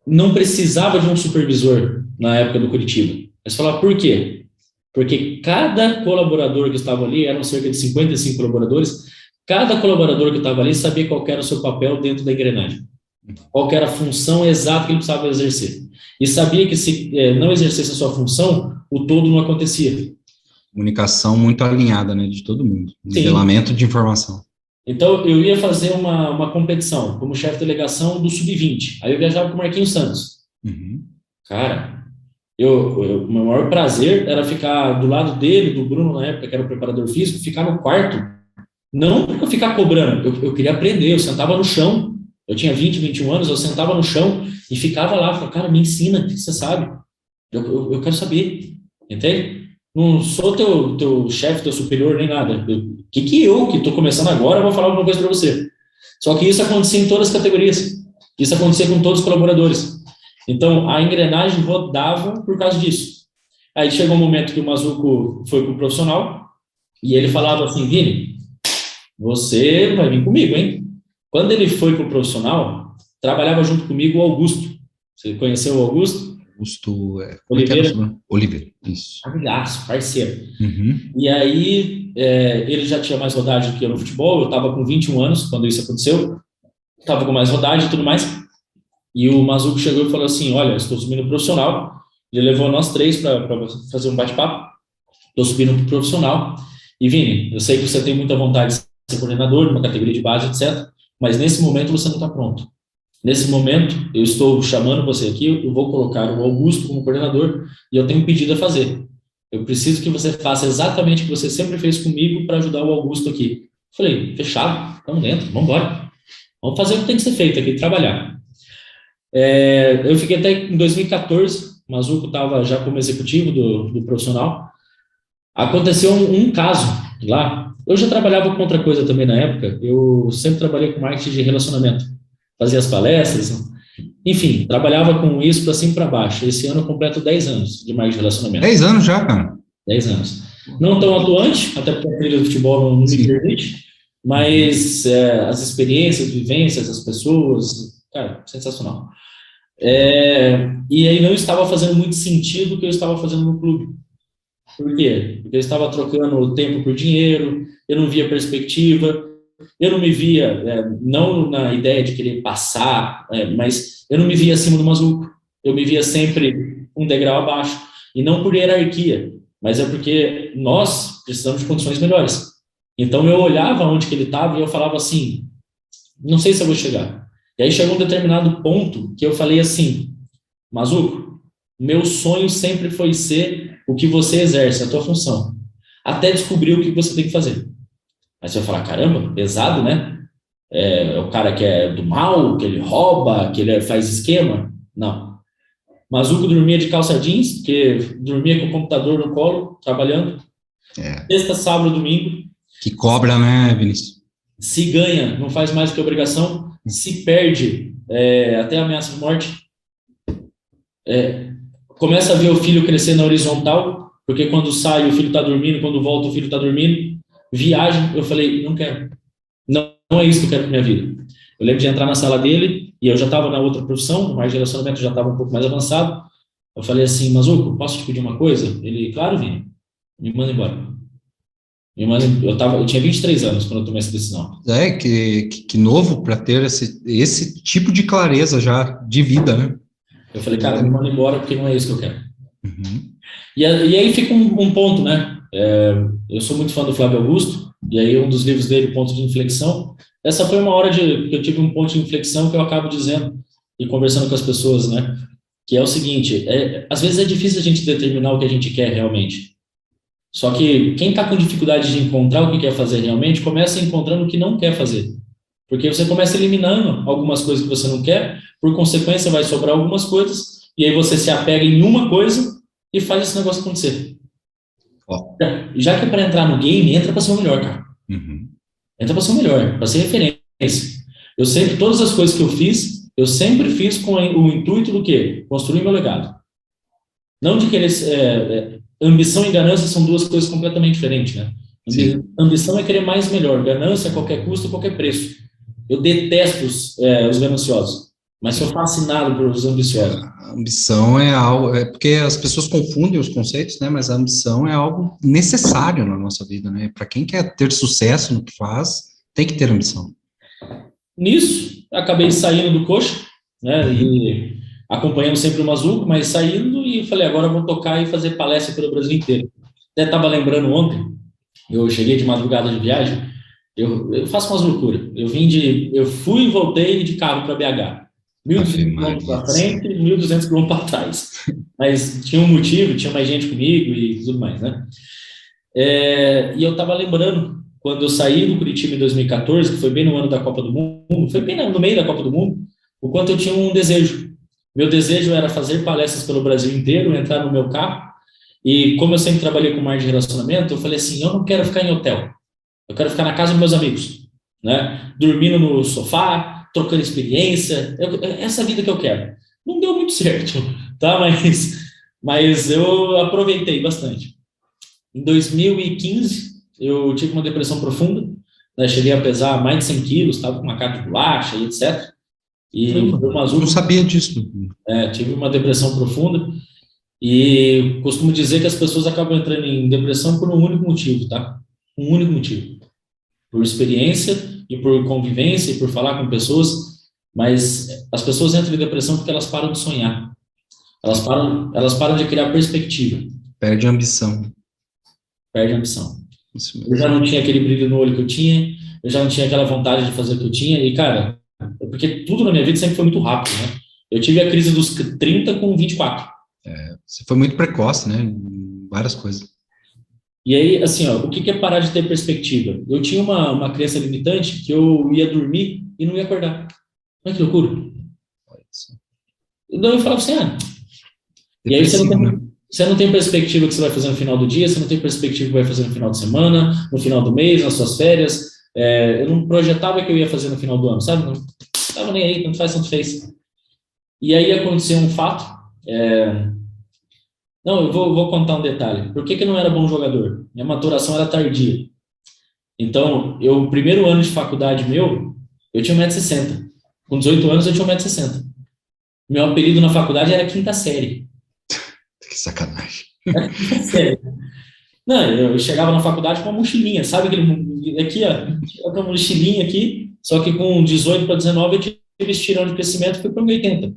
não precisava de um supervisor na época do Curitiba. Mas falar por quê? Porque cada colaborador que estava ali, eram cerca de 55 colaboradores, cada colaborador que estava ali sabia qual era o seu papel dentro da engrenagem. Qual era a função exata que ele precisava exercer. E sabia que se não exercesse a sua função, o todo não acontecia. Comunicação muito alinhada, né, de todo mundo. Nivelamento de informação. Então, eu ia fazer uma competição como chefe de delegação do Sub-20. Aí eu viajava com o Marquinhos Santos. Cara, o meu maior prazer era ficar do lado dele, do Bruno na época, que era o preparador físico, ficar no quarto Não para eu ficar cobrando, eu queria aprender, eu sentava no chão, eu tinha 20, 21 anos, eu sentava no chão e ficava lá, falava, cara, me ensina, o que você sabe? Eu quero saber, entende? Não sou teu chefe, teu superior, nem nada. Que estou começando agora, vou falar alguma coisa para você. Só que isso acontecia em todas as categorias. Isso acontecia com todos os colaboradores. Então, a engrenagem rodava por causa disso. Aí chegou um momento que o Mazuco foi para o profissional e ele falava assim, Vini, você vai vir comigo, hein? Quando ele foi para o profissional, trabalhava junto comigo o Augusto. Você conheceu o Augusto? Augusto Oliveira. Oliveira, isso. Amigaço, parceiro. Uhum. E aí, ele já tinha mais rodagem do que eu no futebol, eu estava com 21 anos quando isso aconteceu, estava com mais rodagem e tudo mais, e o Mazuco chegou e falou assim, olha, estou subindo pro profissional, ele levou nós três para fazer um bate-papo, estou subindo pro profissional, e Vini, eu sei que você tem muita vontade de ser coordenador, numa categoria de base, etc., mas nesse momento você não está pronto. Nesse momento, eu estou chamando você aqui, eu vou colocar o Augusto como coordenador e eu tenho um pedido a fazer. Eu preciso que você faça exatamente o que você sempre fez comigo para ajudar o Augusto aqui. Falei, fechado, estamos dentro, vamos embora. Vamos fazer o que tem que ser feito aqui, trabalhar. Eu fiquei até em 2014, o Mazuco estava já como executivo do profissional. Aconteceu um caso lá. Eu já trabalhava com outra coisa também na época, eu sempre trabalhei com marketing de relacionamento. Fazia as palestras, enfim, trabalhava com isso para cima e para baixo. Esse ano eu completo 10 anos de marketing de relacionamento. 10 anos já, cara? 10 anos. Não tão atuante, até porque a trilha do futebol não me permite, mas as experiências, vivências, as pessoas, cara, sensacional. E aí não estava fazendo muito sentido o que eu estava fazendo no clube. Por quê? Porque eu estava trocando tempo por dinheiro, eu não via perspectiva, eu não me via, não na ideia de querer passar, mas eu não me via acima do Mazuco. Eu me via sempre um degrau abaixo. E não por hierarquia, mas é porque nós precisamos de condições melhores. Então eu olhava onde que ele estava e eu falava assim, não sei se eu vou chegar. E aí chegou um determinado ponto que eu falei assim, Mazuco, meu sonho sempre foi ser o que você exerce, a tua função, até descobrir o que você tem que fazer. Aí você vai falar, caramba, pesado, né? É o cara que é do mal, que ele rouba, que ele faz esquema. Não. Mazuco dormia de calça jeans, porque dormia com o computador no colo, trabalhando. Sexta, sábado, domingo. Que cobra, né, Vinícius? Se ganha, não faz mais do que obrigação. Se perde, até ameaça de morte. Começa a ver o filho crescer na horizontal, porque quando sai o filho está dormindo, quando volta o filho está dormindo. Viagem, eu falei, não quero. Não é isso que eu quero para minha vida. Eu lembro de entrar na sala dele, e eu já estava na outra profissão, mais relacionamento já estava um pouco mais avançado. Eu falei assim, Mazuco, posso te pedir uma coisa? Ele, claro, Vini, me manda embora. Eu tinha 23 anos quando eu tomei essa decisão. Que novo para ter esse tipo de clareza já de vida, né? Eu falei, cara, me manda embora porque não é isso que eu quero. Uhum. E aí fica um ponto, né? Eu sou muito fã do Flávio Augusto, e aí um dos livros dele, Ponto de Inflexão, essa foi uma hora que eu tive um ponto de inflexão que eu acabo dizendo e conversando com as pessoas, né? Que é o seguinte, às vezes é difícil a gente determinar o que a gente quer realmente. Só que quem está com dificuldade de encontrar o que quer fazer realmente, começa encontrando o que não quer fazer. Porque você começa eliminando algumas coisas que você não quer, por consequência vai sobrar algumas coisas, e aí você se apega em uma coisa e faz esse negócio acontecer. Já que é para entrar no game, entra para ser o melhor, cara. Uhum. Entra para ser o melhor, para ser referência. Todas as coisas que eu sempre fiz com o intuito do quê? Construir meu legado. Não de querer... ambição e ganância são duas coisas completamente diferentes, né? Ambição é querer mais e melhor. Ganância a qualquer custo, a qualquer preço. Eu detesto os gananciosos, mas sou fascinado pelos ambiciosos. A ambição é algo... porque as pessoas confundem os conceitos, né? Mas a ambição é algo necessário na nossa vida, né? Para quem quer ter sucesso no que faz, tem que ter ambição. Nisso, acabei saindo do coxa, né? E acompanhando sempre o Mazuco, mas saindo e falei, agora eu vou tocar e fazer palestra pelo Brasil inteiro. Até estava lembrando ontem, eu cheguei de madrugada de viagem, eu faço umas loucuras. Eu fui e voltei de carro para BH. 1.200 km para frente e 1.200 km para trás. Mas tinha um motivo, tinha mais gente comigo e tudo mais, né? E eu estava lembrando quando eu saí do Curitiba em 2014, que foi bem no ano da Copa do Mundo, foi bem no meio da Copa do Mundo, o quanto eu tinha um desejo. Meu desejo era fazer palestras pelo Brasil inteiro, entrar no meu carro, e como eu sempre trabalhei com marketing de relacionamento, eu falei assim, eu não quero ficar em hotel, eu quero ficar na casa dos meus amigos, né? Dormindo no sofá, trocando experiência, essa vida que eu quero. Não deu muito certo, tá? Mas eu aproveitei bastante. Em 2015, eu tive uma depressão profunda, né? Cheguei a pesar mais de 100 quilos, estava com uma cara de bolacha e etc. E foi uma não sabia disso. tive uma depressão profunda e costumo dizer que as pessoas acabam entrando em depressão por um único motivo, tá? Um único motivo. Por experiência e por convivência e por falar com pessoas, mas as pessoas entram em depressão porque elas param de sonhar. Elas param de criar perspectiva. Perde a ambição. Perde a ambição. Isso Eu já não tinha aquele brilho no olho que eu tinha, eu já não tinha aquela vontade de fazer o que eu tinha, e, cara, porque tudo na minha vida sempre foi muito rápido, né? Eu tive a crise dos 30 com 24. Você foi muito precoce, né? Várias coisas. E aí, assim, ó, o que é parar de ter perspectiva? Eu tinha uma crença limitante que eu ia dormir e não ia acordar. Olha que loucura. Então eu falava assim, e aí você não tem perspectiva que você vai fazer no final do dia, você não tem perspectiva que vai fazer no final de semana, no final do mês, nas suas férias. Eu não projetava que eu ia fazer no final do ano, sabe? Não estava nem aí, tanto faz, tanto fez. E aí aconteceu um fato. Não, eu vou contar um detalhe. Por que eu não era bom jogador? Minha maturação era tardia. Então, o primeiro ano de faculdade eu tinha 1,60 m. Com 18 anos, eu tinha 1,60 m. Meu apelido na faculdade era quinta série. Que sacanagem. Sério. Não, eu chegava na faculdade com uma mochilinha, sabe? Aqui, ó, com uma mochilinha aqui, só que com 18 para 19 eu tive estirão de crescimento e fui para 1,80 m,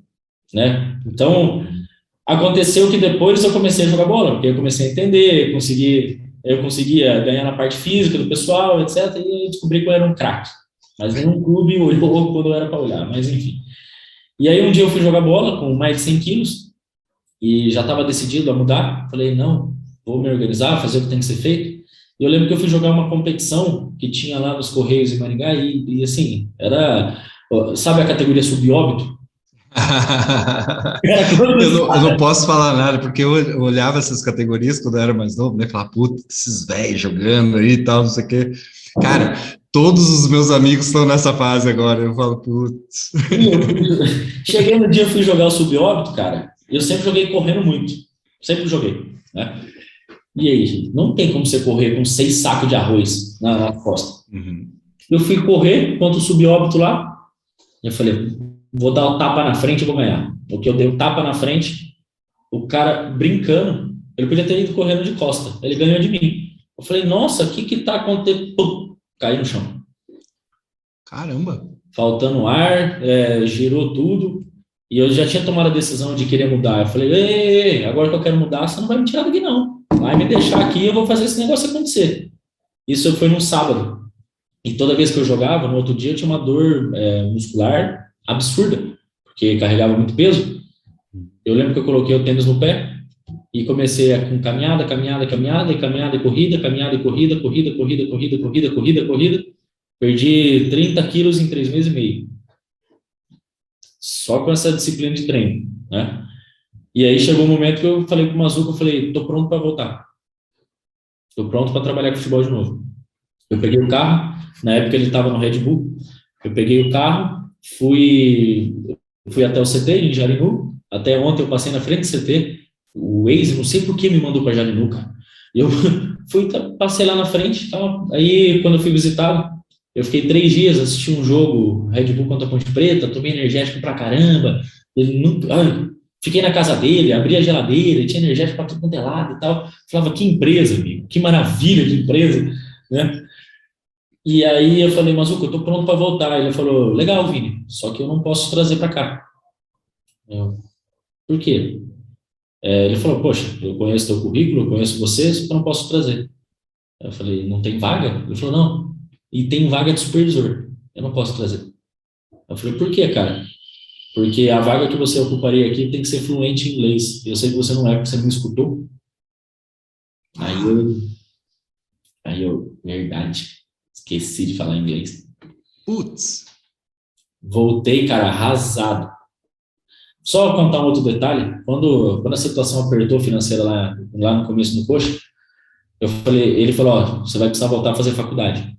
né? Então, aconteceu que depois eu comecei a jogar bola, porque eu comecei a entender, eu conseguia ganhar na parte física do pessoal, etc. E eu descobri que eu era um craque. Mas nenhum clube olhou quando era para olhar, mas enfim. E aí um dia eu fui jogar bola com mais de 100 quilos e já estava decidido a mudar. Falei, não, vou me organizar, fazer o que tem que ser feito. E eu lembro que eu fui jogar uma competição que tinha lá nos Correios em Maringá e assim, sabe a categoria subóbito? Eu não posso falar nada, porque eu olhava essas categorias quando eu era mais novo, né? Falava, puta, esses velhos jogando aí e tal, não sei o quê. Cara, todos os meus amigos estão nessa fase agora. Eu falo, putz. Cheguei no dia, fui jogar o subóbito, cara. Eu sempre joguei correndo muito. Sempre joguei, né? E aí, gente, não tem como você correr com 6 sacos de arroz na costa. Uhum. Eu fui correr contra o subóbito lá. Eu falei, vou dar um tapa na frente e vou ganhar. Porque eu dei um tapa na frente, o cara brincando, ele podia ter ido correndo de costa. Ele ganhou de mim. Eu falei, nossa, o que tá acontecendo? Pum, caí no chão. Caramba. Faltando ar, girou tudo. E eu já tinha tomado a decisão de querer mudar. Eu falei, ei, agora que eu quero mudar, você não vai me tirar daqui, não. Vai me deixar aqui, eu vou fazer esse negócio acontecer. Isso foi num sábado. E toda vez que eu jogava, no outro dia eu tinha uma dor muscular absurda, porque carregava muito peso. Eu lembro que eu coloquei o tênis no pé e comecei com caminhada, e corrida. Perdi 30 quilos em 3 meses e meio. Só com essa disciplina de treino, né? E aí chegou um momento que eu falei com o Mazuco, eu falei, tô pronto para voltar. Tô pronto para trabalhar com futebol de novo. Eu peguei o carro, na época ele estava no Red Bull, eu peguei o carro, fui até o CT em Jarinu, até ontem eu passei na frente do CT, o Waze, não sei por que me mandou para Jarinu, cara. Eu passei lá na frente, aí quando eu fui visitado, eu fiquei 3 dias, assisti um jogo, Red Bull contra a Ponte Preta, tomei energético pra caramba, fiquei na casa dele, abri a geladeira, tinha energético para tudo quanto é lado e tal. Falava, que empresa, amigo, que maravilha de empresa, né? E aí eu falei, Mazuco, eu tô pronto para voltar. Ele falou, legal, Vini, só que eu não posso trazer para cá. Por quê? Ele falou, poxa, eu conheço teu currículo, eu conheço você, só que eu não posso trazer. Eu falei, não tem vaga? Ele falou, não. E tem vaga de supervisor, eu não posso trazer. Eu falei, por quê, cara? Porque a vaga que você ocuparia aqui tem que ser fluente em inglês. Eu sei que você não é, porque você me escutou. Aí eu, verdade. Esqueci de falar inglês. Putz. Voltei, cara, arrasado. Só contar um outro detalhe, quando a situação apertou financeira lá no começo do coxa, ele falou, ó, você vai precisar voltar a fazer faculdade.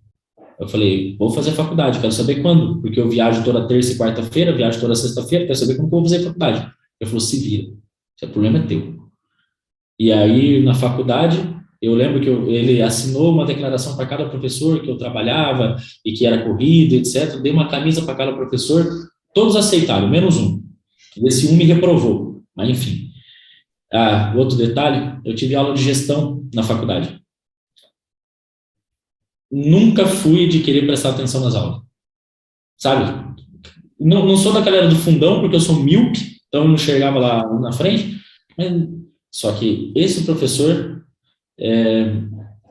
Eu falei, vou fazer faculdade, quero saber quando, porque eu viajo toda terça e quarta-feira, viajo toda sexta-feira, quero saber como que eu vou fazer faculdade. Ele falou, se vira, o problema é teu. E aí, na faculdade, eu lembro que ele assinou uma declaração para cada professor que eu trabalhava e que era corrido, etc. Dei uma camisa para cada professor, todos aceitaram, menos um. Esse um me reprovou, mas enfim. Outro detalhe, eu tive aula de gestão na faculdade. Nunca fui de querer prestar atenção nas aulas, sabe? Não sou daquela era do fundão, porque eu sou míope, então eu não enxergava lá na frente, mas, só que esse professor,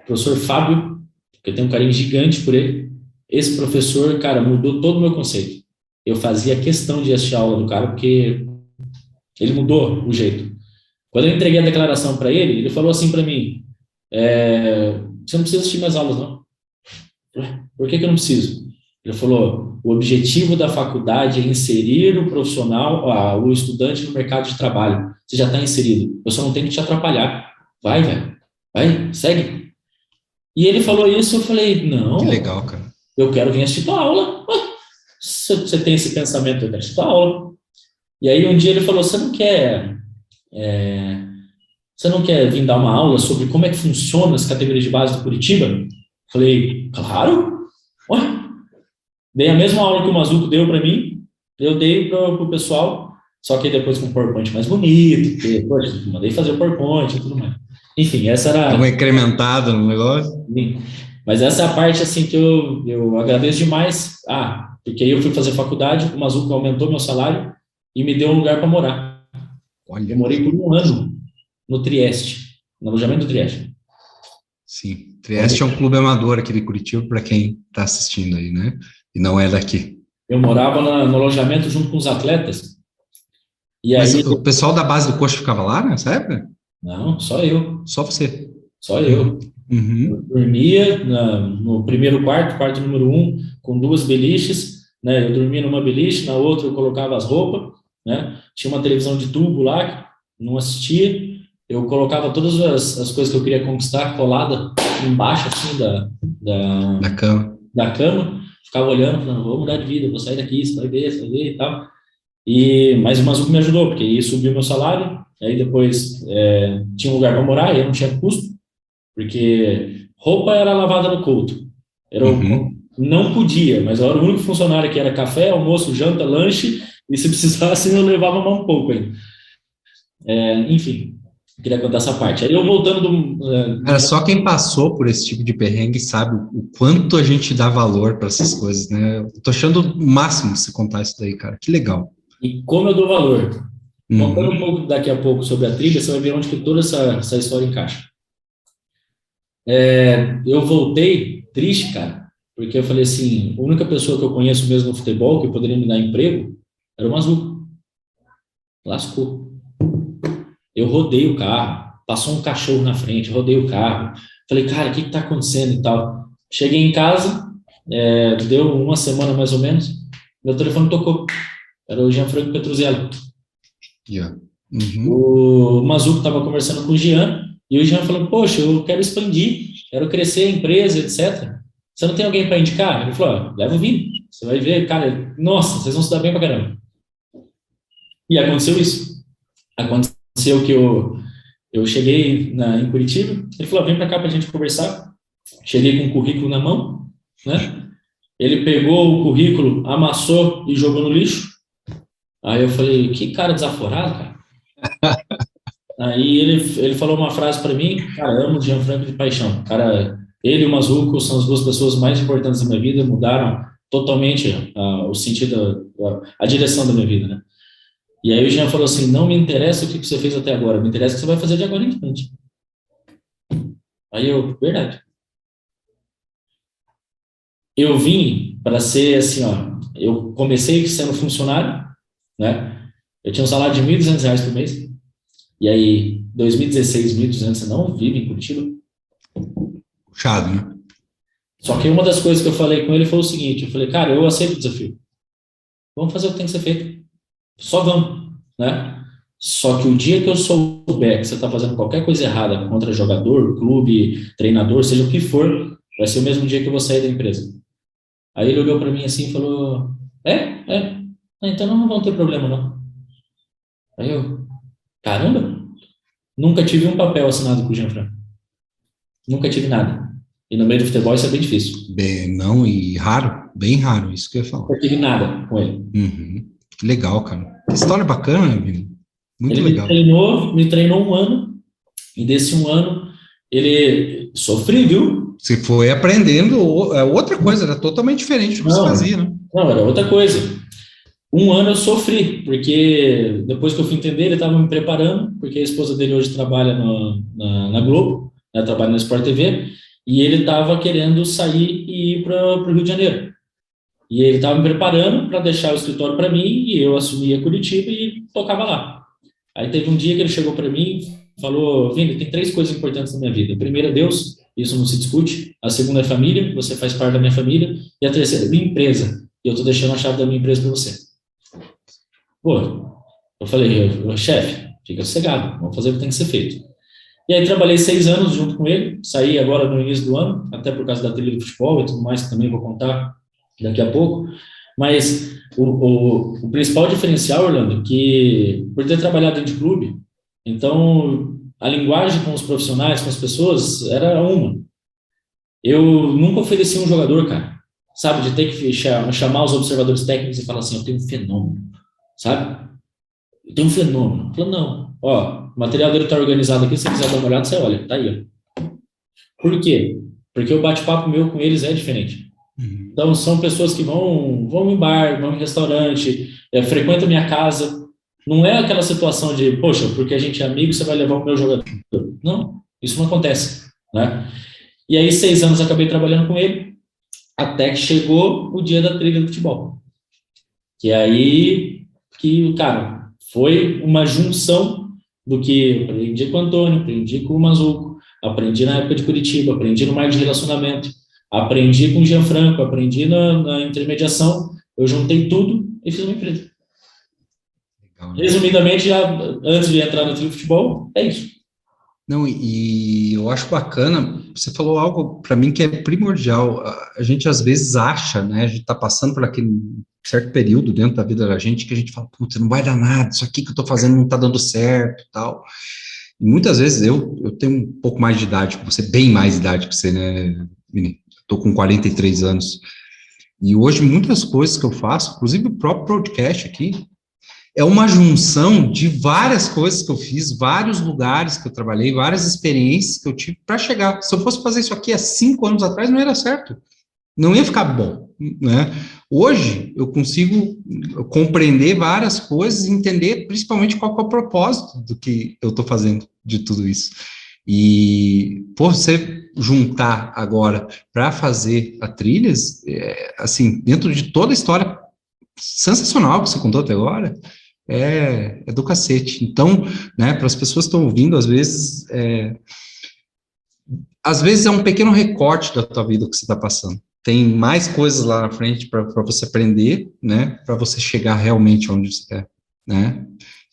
professor Fábio, que eu tenho um carinho gigante por ele, esse professor, cara, mudou todo o meu conceito. Eu fazia questão de assistir a aula do cara, porque ele mudou o jeito. Quando eu entreguei a declaração para ele, ele falou assim para mim, você não precisa assistir mais aulas, não. Por que eu não preciso? Ele falou, o objetivo da faculdade é inserir o profissional, o estudante no mercado de trabalho. Você já está inserido, eu só não tenho que te atrapalhar. Vai, velho, vai, segue. E ele falou isso, eu falei, não. Que legal, cara. Eu quero vir assistir tua aula. Você tem esse pensamento, eu quero assistir tua aula. E aí um dia ele falou, você não quer vir dar uma aula sobre como é que funciona as categorias de base do Curitiba? Falei, claro. Ué. Dei a mesma aula que o Mazuco deu para mim, eu dei para o pessoal, só que depois com um PowerPoint mais bonito, porque, poxa, mandei fazer o PowerPoint e tudo mais. Enfim, essa era... Uma incrementada no negócio. Sim. Mas essa é a parte, assim, que eu agradeço demais. Porque aí eu fui fazer faculdade, o Mazuco aumentou meu salário e me deu um lugar para morar. Olha. Eu morei por 1 ano no Trieste, no alojamento do Trieste. Sim, Trieste é um clube amador aqui de Curitiba, para quem está assistindo aí, né? E não é daqui. Eu morava no alojamento junto com os atletas. E Mas aí, o pessoal da base do Coxa ficava lá nessa época? Não, só eu. Só você? Só eu. Uhum. Eu dormia no primeiro quarto número 1, com 2 beliches, né? Eu dormia numa beliche, na outra eu colocava as roupas, né? Tinha uma televisão de tubo lá, não assistia. Eu colocava todas as coisas que eu queria conquistar colada embaixo, assim, da cama. Ficava olhando, falando, vou mudar de vida, vou sair daqui, você vai ver e tal. Mas o Mazuco me ajudou, porque aí subiu meu salário, aí depois tinha um lugar para morar, aí não tinha custo, porque roupa era lavada no Couto. Não podia, mas eu era o único funcionário que era café, almoço, janta, lanche, e se precisasse eu levava mais um pouco ainda. Enfim, queria contar essa parte. Aí eu voltando só quem passou por esse tipo de perrengue sabe o quanto a gente dá valor para essas coisas, né? Eu tô achando o máximo você contar isso daí, cara. Que legal. E como eu dou valor. Contando um pouco daqui a pouco sobre a trilha, você vai ver onde que toda essa história encaixa. Eu voltei triste, cara, porque eu falei assim, a única pessoa que eu conheço mesmo no futebol que poderia me dar emprego era o Mazuco. Lascou. Eu rodei o carro, passou um cachorro na frente, rodei o carro. Falei, cara, o que está acontecendo e tal? Cheguei em casa, deu 1 semana mais ou menos, meu telefone tocou. Era o Gianfranco Petruzzello. Yeah. O Mazuco estava conversando com o Jean, e o Jean falou, poxa, eu quero expandir, quero crescer a empresa, etc. Você não tem alguém para indicar? Ele falou, leva o Vini, você vai ver, cara, nossa, vocês vão se dar bem pra caramba. E aconteceu isso. Aconteceu que eu cheguei em Curitiba, ele falou, vem para cá para a gente conversar. Cheguei com o currículo na mão, né? Ele pegou o currículo, amassou e jogou no lixo. Aí eu falei, que cara desaforado, cara. Aí ele falou uma frase para mim, cara, amo o Gianfranco de paixão. Cara, ele e o Mazuco são as 2 pessoas mais importantes da minha vida, mudaram totalmente o sentido, a direção da minha vida, né? E aí o Jean falou assim, não me interessa o que você fez até agora, me interessa o que você vai fazer de agora em diante. Aí eu, verdade. Eu vim para ser assim, eu comecei sendo funcionário, né? Eu tinha um salário de R$1.200 por mês, e aí 2016, 1.200, você não vive em Curitiba? Puxado, né? Só que uma das coisas que eu falei com ele foi o seguinte, eu falei, cara, eu aceito o desafio. Vamos fazer o que tem que ser feito. Só vamos, né? Só que o dia que eu souber que você está fazendo qualquer coisa errada contra jogador, clube, treinador, seja o que for, vai ser o mesmo dia que eu vou sair da empresa. Aí ele olhou para mim assim e falou, então não vão ter problema não. Aí eu, caramba, nunca tive um papel assinado com o Jean-Franc. Nunca tive nada. E no meio do futebol isso é bem difícil. Não, e raro, bem raro, isso que eu ia falar. Nunca tive nada com ele. Uhum. Que legal, cara. Que história bacana, Vini. Muito Ele legal. me treinou um ano, e desse um ano ele sofreu, viu? Você foi aprendendo outra coisa, era totalmente diferente do que você fazia, né? Não, era outra coisa. Um ano eu sofri, porque depois que eu fui entender, ele estava me preparando, porque a esposa dele hoje trabalha na Globo, né, trabalha na Sport TV, e ele estava querendo sair e ir para o Rio de Janeiro. E ele estava me preparando para deixar o escritório para mim, e eu assumia Curitiba e tocava lá. Aí teve um dia que ele chegou para mim e falou, Vini, tem 3 coisas importantes na minha vida. A primeira é Deus, isso não se discute. A segunda é família, você faz parte da minha família. E a terceira é minha empresa, e eu estou deixando a chave da minha empresa para você. Pô, eu falei, chefe, fica sossegado, vamos fazer o que tem que ser feito. E aí trabalhei 6 anos junto com ele, saí agora no início do ano, até por causa da trilha do futebol e tudo mais, que também vou contar daqui a pouco. Mas o principal diferencial, Orlando, que por ter trabalhado dentro de clube, então a linguagem com os profissionais, com as pessoas, era uma. Eu nunca ofereci um jogador, cara, sabe, de ter que chamar os observadores técnicos e falar assim, eu tenho um fenômeno, sabe? Eu tenho um fenômeno. Eu falo, não, ó, o material dele tá organizado aqui, se você quiser dar uma olhada, você olha, tá aí, ó. Por quê? Porque o bate-papo meu com eles é diferente. Então, são pessoas que vão em bar, vão em restaurante, frequentam minha casa. Não é aquela situação de, poxa, porque a gente é amigo, você vai levar o meu jogador. Não, isso não acontece, né? E aí, 6 anos acabei trabalhando com ele, até que chegou o dia da trilha do futebol. Que aí, cara, foi uma junção do que eu aprendi com o Antônio, aprendi com o Mazuco, aprendi na época de Curitiba, aprendi no marco de relacionamento, aprendi com o Gianfranco, aprendi na intermediação, eu juntei tudo e fiz uma empresa. Legal, né? Resumidamente, já antes de entrar no trio de futebol, é isso. Não, e eu acho bacana, você falou algo para mim que é primordial, a gente às vezes acha, né, a gente está passando por aquele certo período dentro da vida da gente que a gente fala, putz, não vai dar nada, isso aqui que eu estou fazendo não está dando certo e tal. E muitas vezes eu tenho um pouco mais de idade que você, bem mais idade que você, né, Vini? Estou com 43 anos. E hoje muitas coisas que eu faço, inclusive o próprio podcast aqui, é uma junção de várias coisas que eu fiz, vários lugares que eu trabalhei, várias experiências que eu tive para chegar. Se eu fosse fazer isso aqui há 5 anos atrás, não ia certo. Não ia ficar bom, né? Hoje, eu consigo compreender várias coisas e entender principalmente qual é o propósito do que eu estou fazendo de tudo isso. E, por você juntar agora para fazer a trilhas, assim, dentro de toda a história sensacional que você contou até agora, é do cacete. Então, né, para as pessoas que estão ouvindo, às vezes é um pequeno recorte da tua vida que você está passando. Tem mais coisas lá na frente para você aprender, né, para você chegar realmente onde você quer, né?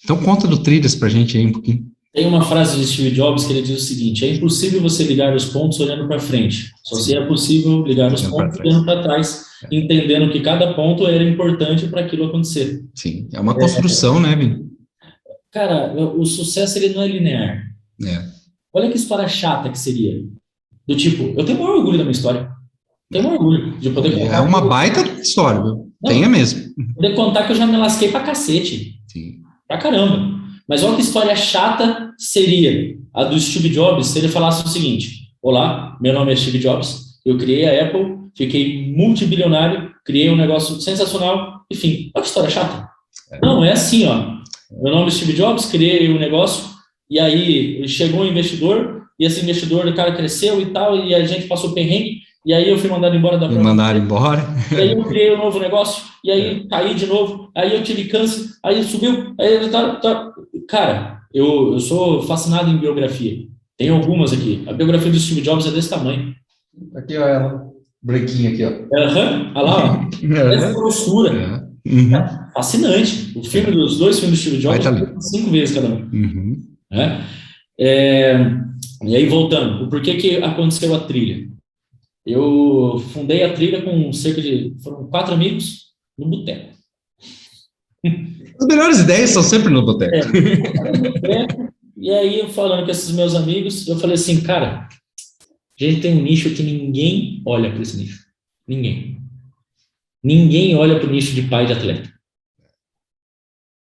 Então, conta do Trilhas para a gente aí um pouquinho. Tem uma frase de Steve Jobs que ele diz o seguinte, é impossível você ligar os pontos olhando para frente, só se é possível ligar os pontos olhando para trás, entendendo que cada ponto era importante para aquilo acontecer. Sim, é uma construção, né, Vini? Cara, o sucesso ele não é linear. Olha que história chata que seria. Do tipo, eu tenho o maior orgulho da minha história. Tenho um orgulho de poder contar. É uma baita história, viu? Tenha mesmo. Poder contar que eu já me lasquei pra cacete. Sim. Pra caramba. Mas olha que história chata seria a do Steve Jobs se ele falasse o seguinte: olá, meu nome é Steve Jobs, eu criei a Apple, fiquei multibilionário, criei um negócio sensacional, enfim, olha que história chata. Não, é assim, ó. Meu nome é Steve Jobs, criei um negócio, e aí chegou um investidor, e esse investidor, o cara cresceu e tal, e a gente passou perrengue, e aí eu fui mandado embora da própria. Me mandaram embora. E aí eu criei um novo negócio, e aí caí de novo, aí eu tive câncer, aí subiu, aí tá. Cara, eu sou fascinado em biografia. Tem algumas aqui. A biografia do Steve Jobs é desse tamanho. Aqui, ó, ela. Branquinho aqui, ó. Aham, olha lá, ó. Essa postura. Fascinante. Os dois filmes do Steve Jobs, Vai tá 5 vezes cada um. Uhum. Né? E aí, voltando, o porquê que aconteceu a trilha? Eu fundei a trilha com foram 4 amigos no boteco. As melhores ideias são sempre no boteco. E aí, eu falando com esses meus amigos, eu falei assim, cara, a gente tem um nicho que ninguém olha para esse nicho. Ninguém. Ninguém olha para o nicho de pai de atleta.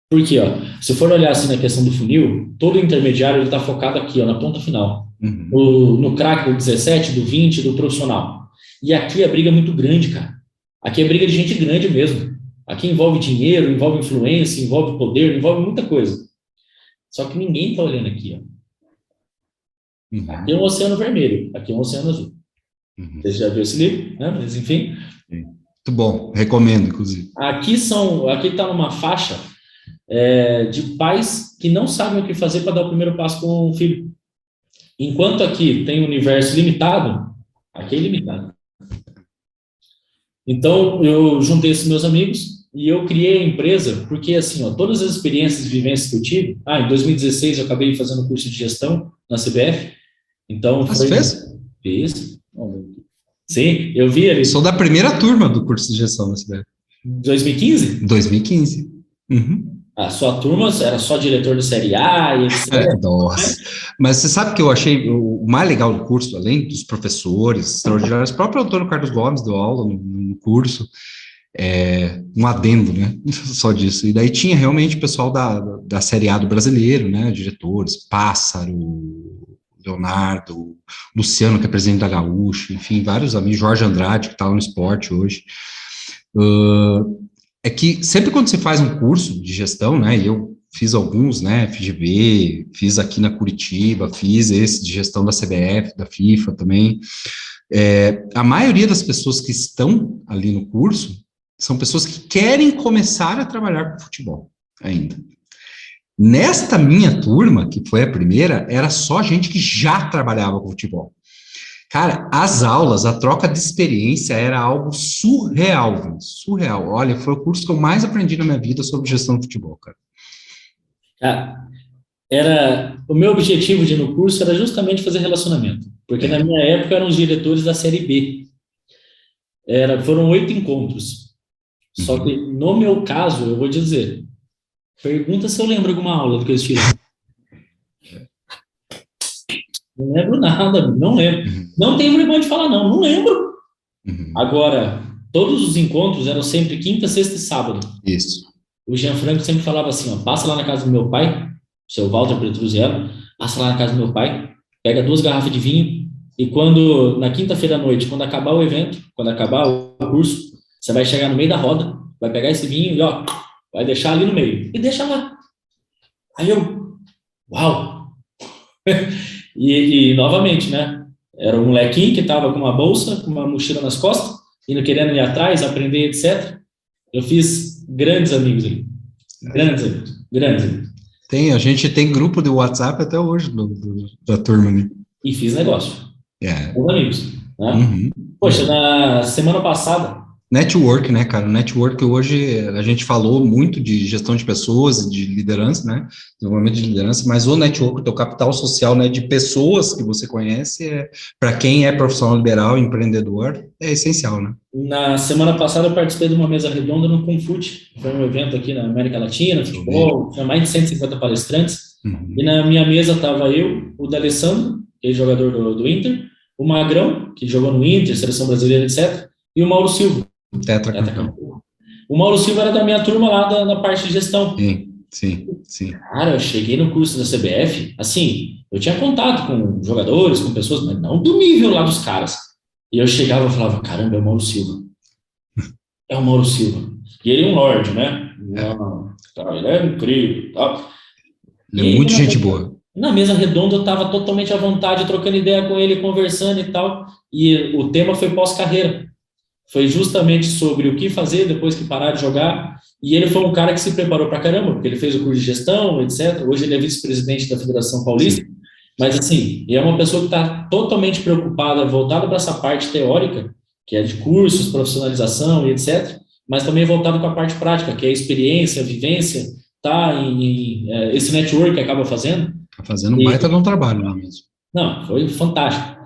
Por quê? Ó, se for olhar assim na questão do funil, todo intermediário está focado aqui, ó, na ponta final. No craque do 17, do 20, do profissional. E aqui a briga é muito grande, cara. Aqui é briga de gente grande mesmo. Aqui envolve dinheiro, envolve influência, envolve poder, envolve muita coisa. Só que ninguém está olhando aqui, ó. Aqui é um oceano vermelho, aqui é um oceano azul. Você já viu esse livro, né? Mas enfim. Muito bom, recomendo, inclusive. Aqui está numa faixa de pais que não sabem o que fazer para dar o primeiro passo com o filho. Enquanto aqui tem um universo limitado, aqui é ilimitado. Então, eu juntei esses meus amigos e eu criei a empresa, porque assim, ó, todas as experiências e vivências que eu tive, em 2016 eu acabei fazendo curso de gestão na CBF, então... Você fez? Fiz. Sim, eu vi ali. Sou da primeira turma do curso de gestão na CBF. 2015? 2015. A sua turma era só diretor de Série A e etc. Nossa. Mas você sabe que eu achei o mais legal do curso, além dos professores extraordinários, o próprio Antônio Carlos Gomes deu aula no curso, um adendo, né? Só disso. E daí tinha realmente o pessoal da Série A do brasileiro, né? Diretores, Pássaro, Leonardo, Luciano, que é presidente da Gaúcha, enfim, vários amigos, Jorge Andrade, que está lá no esporte hoje. É que sempre quando você faz um curso de gestão, né, e eu fiz alguns, né, FGV, fiz aqui na Curitiba, fiz esse de gestão da CBF, da FIFA também, a maioria das pessoas que estão ali no curso são pessoas que querem começar a trabalhar com futebol ainda. Nesta minha turma, que foi a primeira, era só gente que já trabalhava com futebol. Cara, as aulas, a troca de experiência era algo surreal, viu? Surreal. Olha, foi o curso que eu mais aprendi na minha vida sobre gestão de futebol, cara. O meu objetivo de ir no curso era justamente fazer relacionamento, porque na minha época eram os diretores da Série B. Foram 8 encontros. Só que no meu caso, eu vou dizer, pergunta se eu lembro alguma aula do que eu estive. Não lembro nada, não lembro. Não tenho vergonha de falar, não lembro. Agora, todos os encontros eram sempre quinta, sexta e sábado. Isso. O Gianfranco sempre falava assim, ó, passa lá na casa do meu pai, seu Walter Petruzziello, passa lá na casa do meu pai, pega 2 garrafas de vinho, e na quinta-feira à noite, quando acabar o evento, quando acabar o curso, você vai chegar no meio da roda, vai pegar esse vinho e, ó, vai deixar ali no meio. E deixa lá. Aí eu, uau! E novamente, né? Era um molequinho que estava com uma bolsa, com uma mochila nas costas, indo querendo ir atrás, aprender, etc. Eu fiz grandes amigos ali. Grandes amigos. A gente tem grupo de WhatsApp até hoje da turma ali. E fiz negócio. Com amigos. Né? Poxa, na semana passada... Network, né, cara? Network hoje, a gente falou muito de gestão de pessoas, de liderança, né? Desenvolvimento de liderança, mas o network, o teu capital social, né, de pessoas que você conhece, para quem é profissional liberal, empreendedor, é essencial, né? Na semana passada eu participei de uma mesa redonda no Confute, foi um evento aqui na América Latina, futebol, tinha mais de 150 palestrantes, e na minha mesa estava eu, o D'Alessandro, que é jogador do Inter, o Magrão, que jogou no Inter, seleção brasileira, etc., e o Mauro Silva. Tetracampeão. O Mauro Silva era da minha turma lá na parte de gestão. Sim. Cara, eu cheguei no curso da CBF, assim, eu tinha contato com jogadores, com pessoas, mas não do nível lá dos caras. E eu chegava e falava, caramba, é o Mauro Silva. É o Mauro Silva. E ele é um lorde, né? Ele é incrível e tal. Ele é muito gente boa. Na mesa redonda eu estava totalmente à vontade, trocando ideia com ele, conversando e tal. E o tema foi pós-carreira. Foi justamente sobre o que fazer depois que parar de jogar. E ele foi um cara que se preparou pra caramba, porque ele fez o curso de gestão, etc. Hoje ele é vice-presidente da Federação Paulista. Sim. Mas, assim, é uma pessoa que está totalmente preocupada, voltada para essa parte teórica, que é de cursos, profissionalização e etc., mas também voltado para a parte prática, que é a experiência, a vivência, tá? Esse network que acaba fazendo. Tá fazendo um baita de um trabalho lá mesmo. Não, foi fantástico.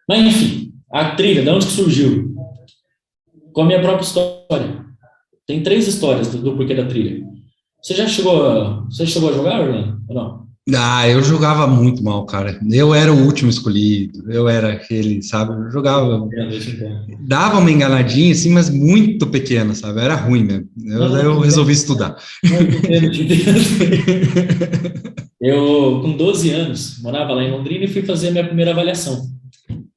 Mas, enfim, a trilha, de onde que surgiu? Com a minha própria história. Tem 3 histórias do porquê da trilha. Você chegou a jogar, Orlando? Ou não? Ah, eu jogava muito mal, cara. Eu era o último escolhido, eu era aquele, sabe? Eu jogava, dava uma enganadinha, assim, mas muito pequena, sabe? Era ruim mesmo. Eu resolvi estudar. Eu, com 12 anos, morava lá em Londrina e fui fazer a minha primeira avaliação.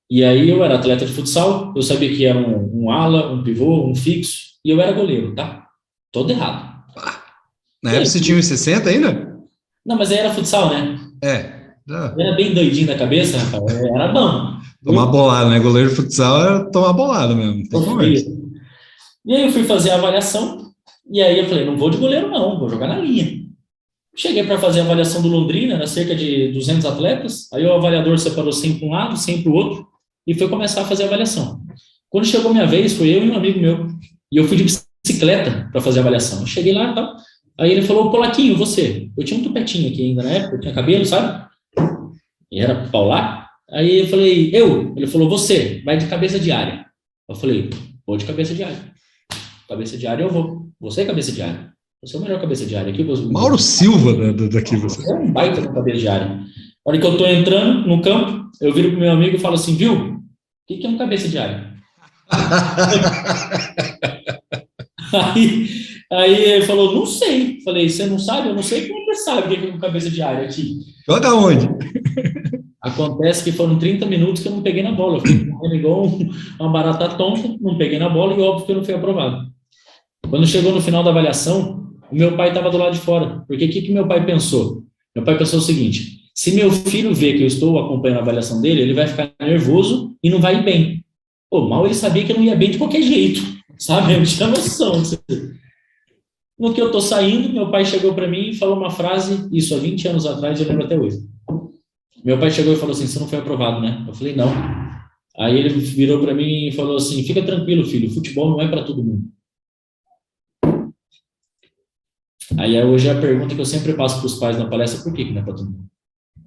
E aí eu era atleta de futsal, eu sabia que era um ala, um pivô, um fixo, e eu era goleiro, tá? Todo errado. Na época você tinha 1,60 ainda? Não, mas aí era futsal, né? Eu era bem doidinho da cabeça, rapaz. Era bom. Tomar bolada, né? Goleiro de futsal é tomar bolada mesmo, tem conversa. E aí eu fui fazer a avaliação, e aí eu falei, não vou de goleiro não, vou jogar na linha. Cheguei para fazer a avaliação do Londrina, era cerca de 200 atletas, aí o avaliador separou 100 para um lado, 100 para o outro, e foi começar a fazer a avaliação. Quando chegou a minha vez, foi eu e um amigo meu, e eu fui de bicicleta para fazer a avaliação. Eu cheguei lá e tal, aí ele falou, Polaquinho, você? Eu tinha um tupetinho aqui ainda na época, eu tinha cabelo, sabe? E era paular. Aí eu falei, ele falou, você, vai de cabeça de área. Eu falei, vou de cabeça de área. Cabeça de área eu vou. Você é cabeça de área. Você é o melhor cabeça de área aqui. Mauro Silva daqui, você. Você é um baita com cabeça de área. Na hora que eu tô entrando no campo, eu viro pro meu amigo e falo assim, viu? O que é um cabeça de área? Aí ele falou, não sei. Falei, você não sabe? Eu não sei como você sabe o que é um cabeça de área aqui. Joga onde? Acontece que foram 30 minutos que eu não peguei na bola. Eu fui correndo igual uma barata tonta, não peguei na bola e óbvio que eu não fui aprovado. Quando chegou no final da avaliação, o meu pai estava do lado de fora. Porque o que meu pai pensou? Meu pai pensou o seguinte, se meu filho vê que eu estou acompanhando a avaliação dele, ele vai ficar nervoso e não vai ir bem. Pô, mal ele sabia que eu não ia bem de qualquer jeito, sabe? Eu tinha noção. No que eu tô saindo, meu pai chegou para mim e falou uma frase, isso há 20 anos atrás, eu lembro até hoje. Meu pai chegou e falou assim, você não foi aprovado, né? Eu falei, não. Aí ele virou para mim e falou assim, fica tranquilo, filho, futebol não é para todo mundo. Aí hoje a pergunta que eu sempre passo para os pais na palestra, por que não é para todo mundo?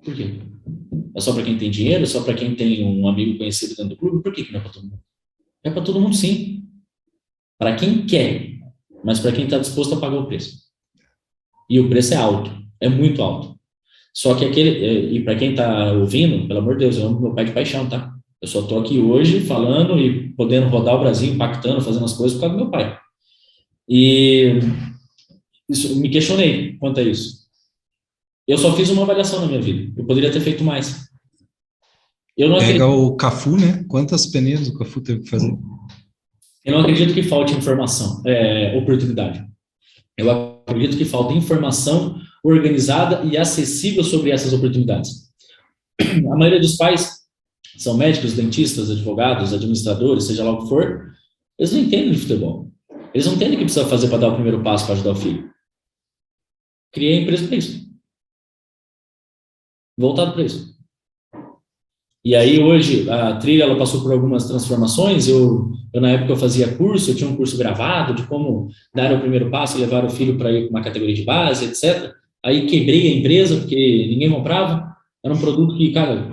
Por quê? É só para quem tem dinheiro? É só para quem tem um amigo conhecido dentro do clube? Por que não é para todo mundo? É para todo mundo, sim. Para quem quer, mas para quem está disposto a pagar o preço. E o preço é alto, é muito alto. Só que e para quem está ouvindo, pelo amor de Deus, eu amo meu pai de paixão, tá? Eu só estou aqui hoje falando e podendo rodar o Brasil, impactando, fazendo as coisas por causa do meu pai. E isso, me questionei quanto a isso. Eu só fiz uma avaliação na minha vida. Eu poderia ter feito mais. Pega o Cafu, né? Quantas peneiras o Cafu teve que fazer? Eu não acredito que falte informação, oportunidade. Eu acredito que falta informação organizada e acessível sobre essas oportunidades. A maioria dos pais são médicos, dentistas, advogados, administradores, seja lá o que for, eles não entendem de futebol. Eles não entendem o que precisa fazer para dar o primeiro passo para ajudar o filho. Criei a empresa para isso. Voltado para isso. E aí hoje a trilha ela passou por algumas transformações. Eu na época eu fazia curso, eu tinha um curso gravado de como dar o primeiro passo, levar o filho para ir para uma categoria de base, etc. Aí quebrei a empresa porque ninguém comprava. Era um produto que, cara,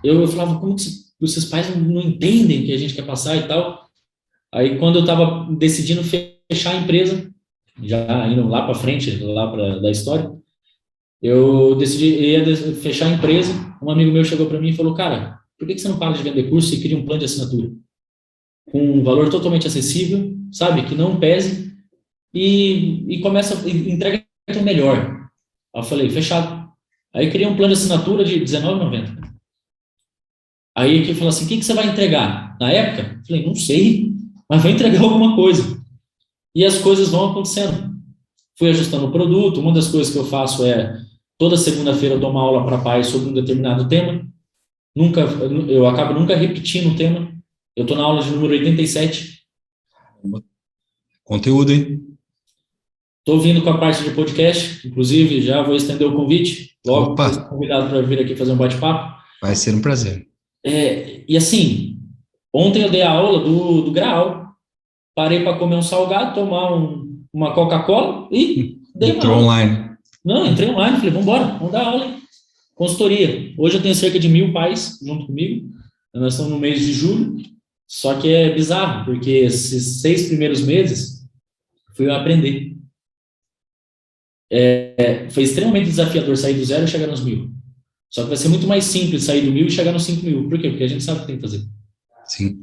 eu falava, como que esses pais não entendem o que a gente quer passar e tal. Aí quando eu estava decidindo fechar a empresa, já indo lá para frente, lá da história, eu decidi fechar a empresa. Um amigo meu chegou para mim e falou, cara, por que você não para de vender curso e cria um plano de assinatura? Com um valor totalmente acessível, sabe? Que não pese e começa a entregar o melhor. Aí eu falei, fechado. Aí criei um plano de assinatura de R$19,90. Aí ele falou assim, o que você vai entregar? Na época, eu falei, não sei, mas vai entregar alguma coisa. E as coisas vão acontecendo. Fui ajustando o produto. Uma das coisas que eu faço é, toda segunda-feira eu dou uma aula para pais sobre um determinado tema. Eu acabo nunca repetindo o tema. Eu estou na aula de número 87. Conteúdo, hein? Estou vindo com a parte de podcast, inclusive já vou estender o convite. Logo, estou convidado para vir aqui fazer um bate-papo. Vai ser um prazer. E assim, Ontem eu dei a aula do Graal. Parei para comer um salgado, tomar uma Coca-Cola e dei uma Entrou aula. online. Não, entrei online, falei, vamos embora, vamos dar aula. Consultoria. Hoje eu tenho cerca de 1.000 pais junto comigo. Nós estamos no mês de julho. Só que é bizarro, porque esses 6 primeiros meses fui eu aprender. Foi extremamente desafiador sair do zero e chegar nos 1.000. Só que vai ser muito mais simples sair do 1.000 e chegar nos 5.000. Por quê? Porque a gente sabe o que tem que fazer. Sim.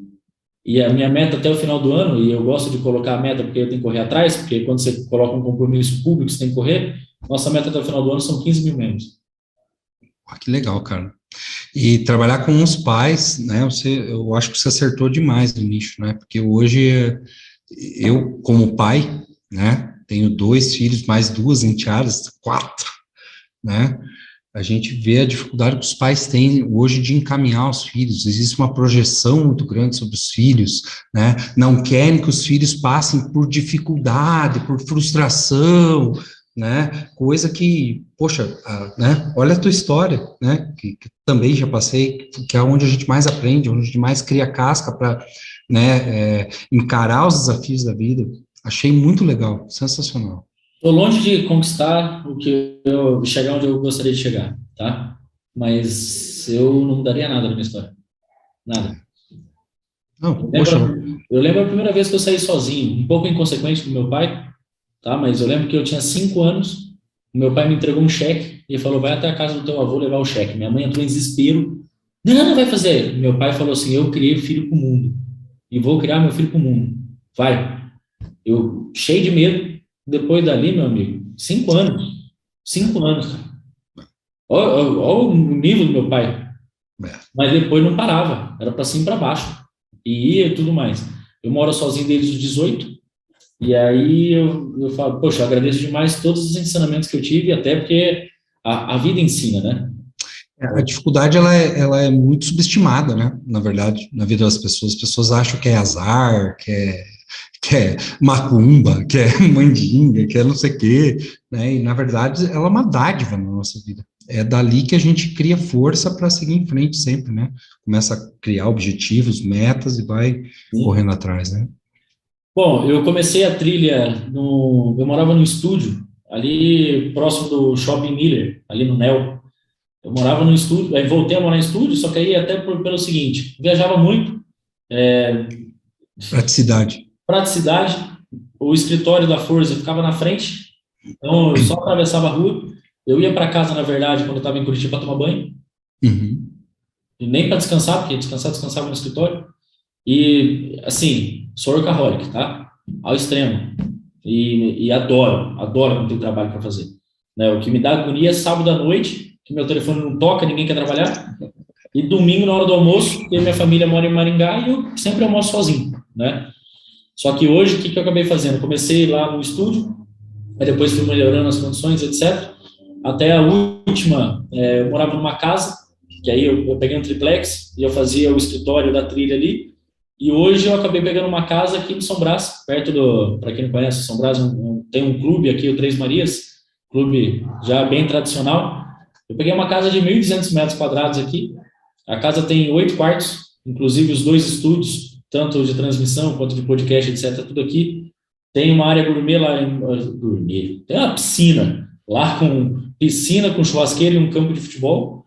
E a minha meta até o final do ano, e eu gosto de colocar a meta porque eu tenho que correr atrás, porque quando você coloca um compromisso público, você tem que correr. Nossa meta até o final do ano são 15.000 membros. Que legal, cara. E trabalhar com os pais, né, eu acho que você acertou demais no nicho, né, porque hoje eu, como pai, né, tenho 2 filhos, mais 2 enteadas, 4, né, a gente vê a dificuldade que os pais têm hoje de encaminhar os filhos, existe uma projeção muito grande sobre os filhos, né, não querem que os filhos passem por dificuldade, por frustração, né, coisa que, poxa, né, olha a tua história, né, que também já passei, que é onde a gente mais aprende, onde a gente mais cria casca para, né, encarar os desafios da vida. Achei muito legal, sensacional. Estou longe de conquistar chegar onde eu gostaria de chegar, tá? Mas eu não mudaria nada na minha história. Nada. Não, poxa, Eu lembro a primeira vez que eu saí sozinho, um pouco inconsequente do meu pai, tá? Mas eu lembro que eu tinha 5 anos, o meu pai me entregou um cheque e falou, vai até a casa do teu avô levar o cheque. Minha mãe entrou em desespero. Não vai fazer. Meu pai falou assim, eu criei o filho para o mundo e vou criar meu filho para o mundo. Vai. Eu, cheio de medo, depois dali, meu amigo, 5 anos. 5 anos, cara. Olha o nível do meu pai. Mas depois não parava. Era para cima e para baixo. E ia e tudo mais. Eu moro sozinho desde os 18. E aí eu falo, poxa, eu agradeço demais todos os ensinamentos que eu tive, até porque a vida ensina, né? a dificuldade, ela é muito subestimada, né, na verdade, na vida das pessoas. As pessoas acham que é azar, que é macumba, que é mandinga, que é não sei o quê, né, e na verdade ela é uma dádiva na nossa vida. É dali que a gente cria força para seguir em frente sempre, né, começa a criar objetivos, metas e vai correndo atrás, né. Bom, eu comecei a trilha eu morava no estúdio, ali próximo do Shopping Miller, ali no Nel. Eu morava no estúdio, aí voltei a morar em estúdio, só que aí até pelo seguinte, viajava muito, Praticidade. praticidade, o escritório da Forza ficava na frente, então eu só atravessava a rua, eu ia para casa, na verdade, quando eu estava em Curitiba para tomar banho, Uhum. e nem para descansar, porque descansava no escritório, e assim, sou workaholic, tá? Ao extremo, e adoro quando tenho trabalho para fazer. Né? O que me dá agonia é sábado à noite, que meu telefone não toca, ninguém quer trabalhar, e domingo, na hora do almoço, porque minha família mora em Maringá e eu sempre almoço sozinho, né? Só que hoje, o que eu acabei fazendo? Comecei lá no estúdio, aí depois fui melhorando as condições, etc. Até a última, eu morava numa casa, que aí eu peguei um triplex e eu fazia o escritório da trilha ali. E hoje eu acabei pegando uma casa aqui em São Brás, perto para quem não conhece, São Brás tem um clube aqui, o Três Marias, clube já bem tradicional. Eu peguei uma casa de 1.200 metros quadrados aqui. A casa tem 8 quartos, inclusive os 2 estúdios, tanto de transmissão quanto de podcast, etc., tudo aqui. Tem uma área gourmet lá, gourmet. Tem uma piscina lá, com piscina, com churrasqueira e um campo de futebol.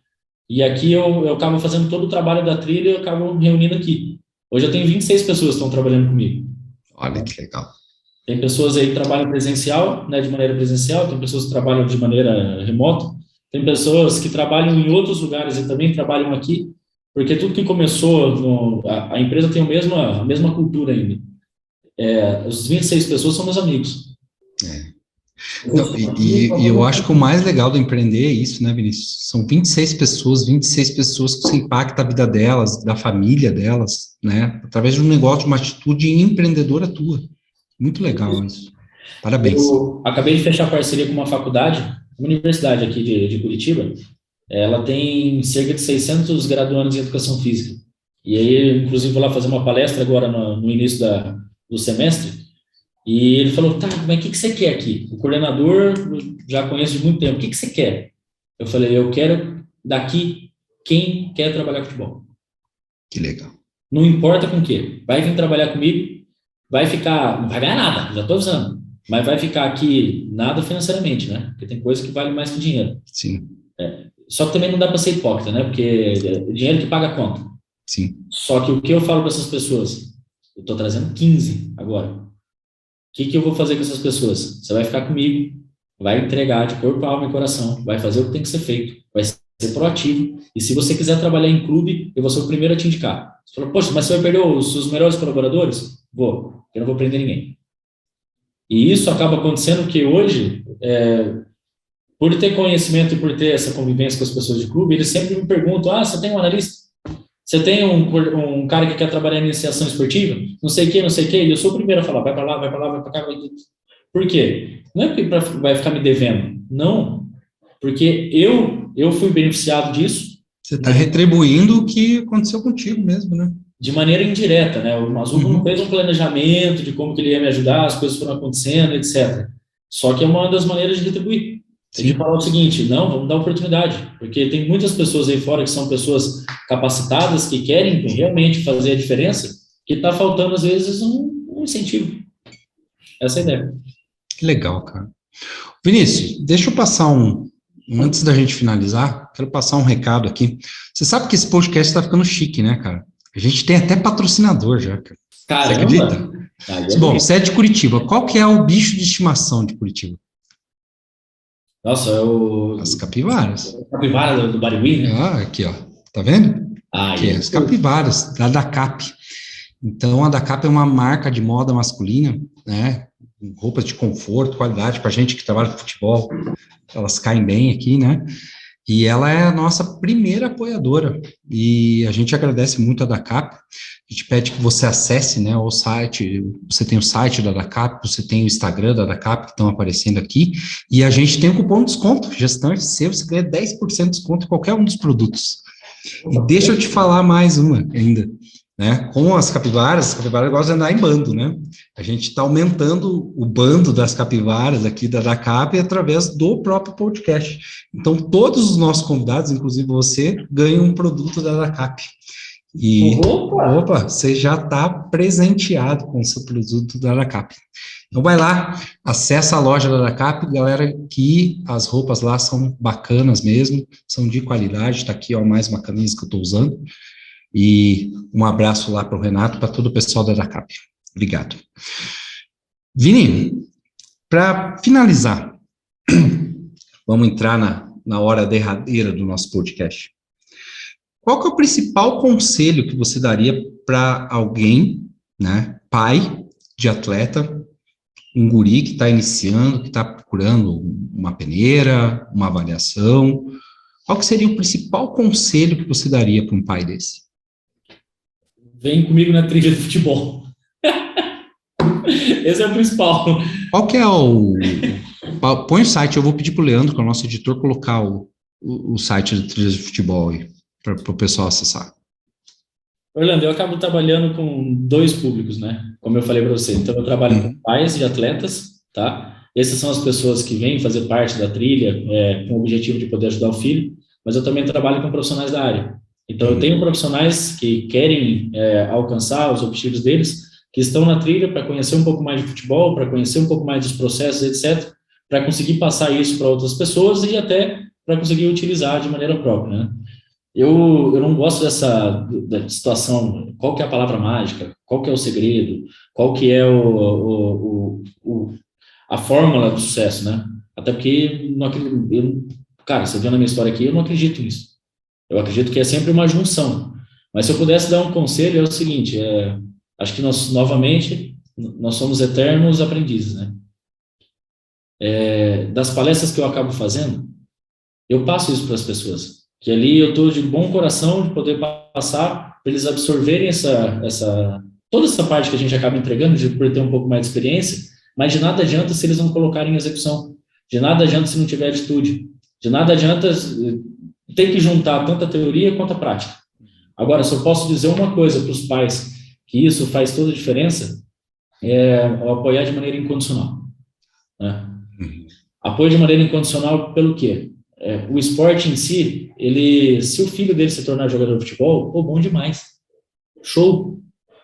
E aqui eu acabo fazendo todo o trabalho da trilha e eu acabo reunindo aqui. Hoje eu tenho 26 pessoas que estão trabalhando comigo. Olha que legal. Tem pessoas aí que trabalham presencial, né, de maneira presencial, tem pessoas que trabalham de maneira remota, tem pessoas que trabalham em outros lugares e também trabalham aqui, porque tudo que começou, a empresa tem a mesma cultura ainda. Os 26 pessoas são meus amigos. Então, e eu acho que o mais legal do empreender é isso, né, Vinícius? São 26 pessoas que você impacta a vida delas, da família delas, né, através de um negócio, de uma atitude empreendedora tua. Muito legal isso. Parabéns. Eu acabei de fechar parceria com uma faculdade, uma universidade aqui de Curitiba. Ela tem cerca de 600 graduandos em educação física. E aí, inclusive, vou lá fazer uma palestra agora no início do semestre. E ele falou, tá, mas o que você quer aqui? O coordenador, já conheço de muito tempo, o que você quer? Eu falei, eu quero daqui quem quer trabalhar com futebol. Que legal. não importa com o quê, vai vir trabalhar comigo, vai ficar, não vai ganhar nada, já estou avisando, mas vai ficar aqui nada financeiramente, né? Porque tem coisa que vale mais que dinheiro. Sim. Só que também não dá para ser hipócrita, né? Porque é dinheiro que paga a conta. Sim. Só que o que eu falo para essas pessoas? Eu estou trazendo 15 agora. O que eu vou fazer com essas pessoas? Você vai ficar comigo, vai entregar de corpo, alma e coração, vai fazer o que tem que ser feito, vai ser proativo, e se você quiser trabalhar em clube, eu vou ser o primeiro a te indicar. Você fala, poxa, mas você vai perder os seus melhores colaboradores? Vou, eu não vou prender ninguém. E isso acaba acontecendo que hoje, por ter conhecimento e por ter essa convivência com as pessoas de clube, eles sempre me perguntam, você tem um analista? Você tem um cara que quer trabalhar em iniciação esportiva? Não sei o que, e eu sou o primeiro a falar, vai para lá, vai para lá, vai para cá. Por quê? Não é porque vai ficar me devendo, não. Porque eu fui beneficiado disso. Você está retribuindo o que aconteceu contigo mesmo, né? De maneira indireta, né? O Mazuco não fez um planejamento de como que ele ia me ajudar, as coisas foram acontecendo, etc. Só que é uma das maneiras de retribuir. Tem que falar o seguinte, não, vamos dar oportunidade, porque tem muitas pessoas aí fora que são pessoas capacitadas, que querem realmente fazer a diferença, que está faltando, às vezes, um incentivo. Essa é a ideia. Que legal, cara. Vinícius, deixa eu passar antes da gente finalizar, quero passar um recado aqui. Você sabe que esse podcast está ficando chique, né, cara? A gente tem até patrocinador já, cara. Caramba! Você acredita? Bom, você é de Curitiba. Qual que é o bicho de estimação de Curitiba? Nossa, as capivaras. Capivara do Barigui, né? Aqui, ó. Tá vendo? Aqui, as capivaras, da Adacap. Então, a Adacap é uma marca de moda masculina, né? Roupas de conforto, qualidade, pra gente que trabalha com futebol, elas caem bem aqui, né? E ela é a nossa primeira apoiadora, e a gente agradece muito a Adacap. A gente pede que você acesse, né, o site, você tem o site da Adacap, você tem o Instagram da Adacap que estão aparecendo aqui, e a gente tem um cupom de desconto, Gestão FC, você ganha 10% de desconto em qualquer um dos produtos. E deixa eu te falar mais uma ainda, né, com as capivaras gostam de andar em bando, né, a gente está aumentando o bando das capivaras aqui da Adacap através do próprio podcast. Então, todos os nossos convidados, inclusive você, ganham um produto da Adacap. E, opa, você já está presenteado com o seu produto da Adacap. Então, vai lá, acessa a loja da Adacap, galera, que as roupas lá são bacanas mesmo, são de qualidade. Está aqui, ó, mais uma camisa que eu estou usando. E um abraço lá para o Renato, para todo o pessoal da Adacap. Obrigado. Vini, para finalizar, vamos entrar na hora derradeira do nosso podcast. Qual que é o principal conselho que você daria para alguém, né, pai de atleta, um guri que está iniciando, que está procurando uma peneira, uma avaliação? Qual que seria o principal conselho que você daria para um pai desse? Vem comigo na trilha de futebol. Esse é o principal. Qual que é Põe o site, eu vou pedir para o Leandro, que é o nosso editor, colocar o site da trilha de futebol aí, para o pessoal acessar. Orlando, eu acabo trabalhando com dois públicos, né? Como eu falei para você. Então, eu trabalho com pais de atletas, tá? Essas são as pessoas que vêm fazer parte da trilha com o objetivo de poder ajudar o filho, mas eu também trabalho com profissionais da área. Então, eu tenho profissionais que querem alcançar os objetivos deles, que estão na trilha para conhecer um pouco mais de futebol, para conhecer um pouco mais dos processos, etc., para conseguir passar isso para outras pessoas e até para conseguir utilizar de maneira própria, né? Eu não gosto da situação, qual que é a palavra mágica, qual que é o segredo, qual que é a fórmula do sucesso, né? Até porque, cara, você viu na minha história aqui, eu não acredito nisso. Eu acredito que é sempre uma junção. Mas se eu pudesse dar um conselho, é o seguinte, acho que nós somos eternos aprendizes, né? Das palestras que eu acabo fazendo, eu passo isso para as pessoas. Que ali eu estou de bom coração de poder passar para eles absorverem toda essa parte que a gente acaba entregando, por ter um pouco mais de experiência, mas de nada adianta se eles não colocarem em execução, de nada adianta se não tiver atitude, de nada adianta, tem que juntar tanto a teoria quanto a prática. Agora, se eu posso dizer uma coisa para os pais, que isso faz toda a diferença, é o apoiar de maneira incondicional, né? Apoio de maneira incondicional pelo quê? O esporte em si, se o filho dele se tornar jogador de futebol, bom demais. show,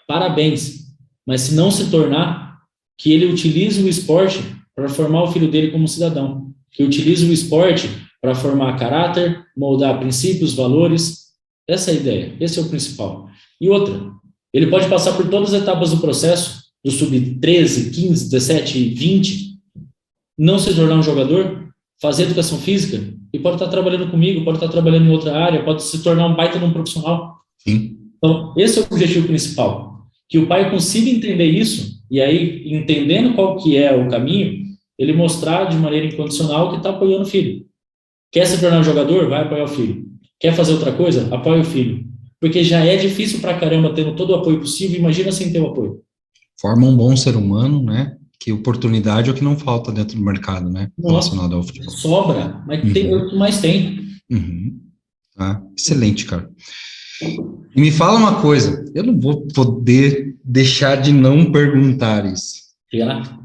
parabéns. Mas se não se tornar, que ele utilize o esporte para formar o filho dele como cidadão, que utilize o esporte para formar caráter, moldar princípios, valores. Essa é a ideia, esse é o principal. E outra, ele pode passar por todas as etapas do processo, do sub-13, 15, 17, 20, não se tornar um jogador, fazer educação física, e pode estar trabalhando comigo, pode estar trabalhando em outra área, pode se tornar um baita de um profissional. Sim. Então, esse é o objetivo principal, que o pai consiga entender isso, e aí, entendendo qual que é o caminho, ele mostrar de maneira incondicional que está apoiando o filho. Quer se tornar um jogador? Vai apoiar o filho. Quer fazer outra coisa? Apoia o filho. Porque já é difícil pra caramba tendo todo o apoio possível, imagina sem ter o apoio. Forma um bom ser humano, né? Que oportunidade é o que não falta dentro do mercado, né? Relacionado ao futebol. Sobra, mas tem o que mais tem. Ah, excelente, cara. E me fala uma coisa, eu não vou poder deixar de não perguntar isso.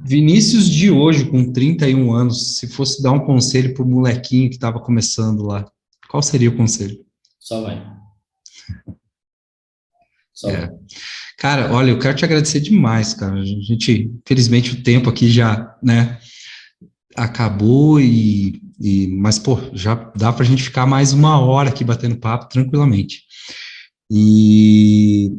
Vinícius de hoje, com 31 anos, se fosse dar um conselho pro molequinho que estava começando lá, qual seria o conselho? Só vai. Cara, olha, eu quero te agradecer demais, cara. A gente, infelizmente, o tempo aqui já, né, acabou mas, pô, já dá pra gente ficar mais uma hora aqui batendo papo tranquilamente. E,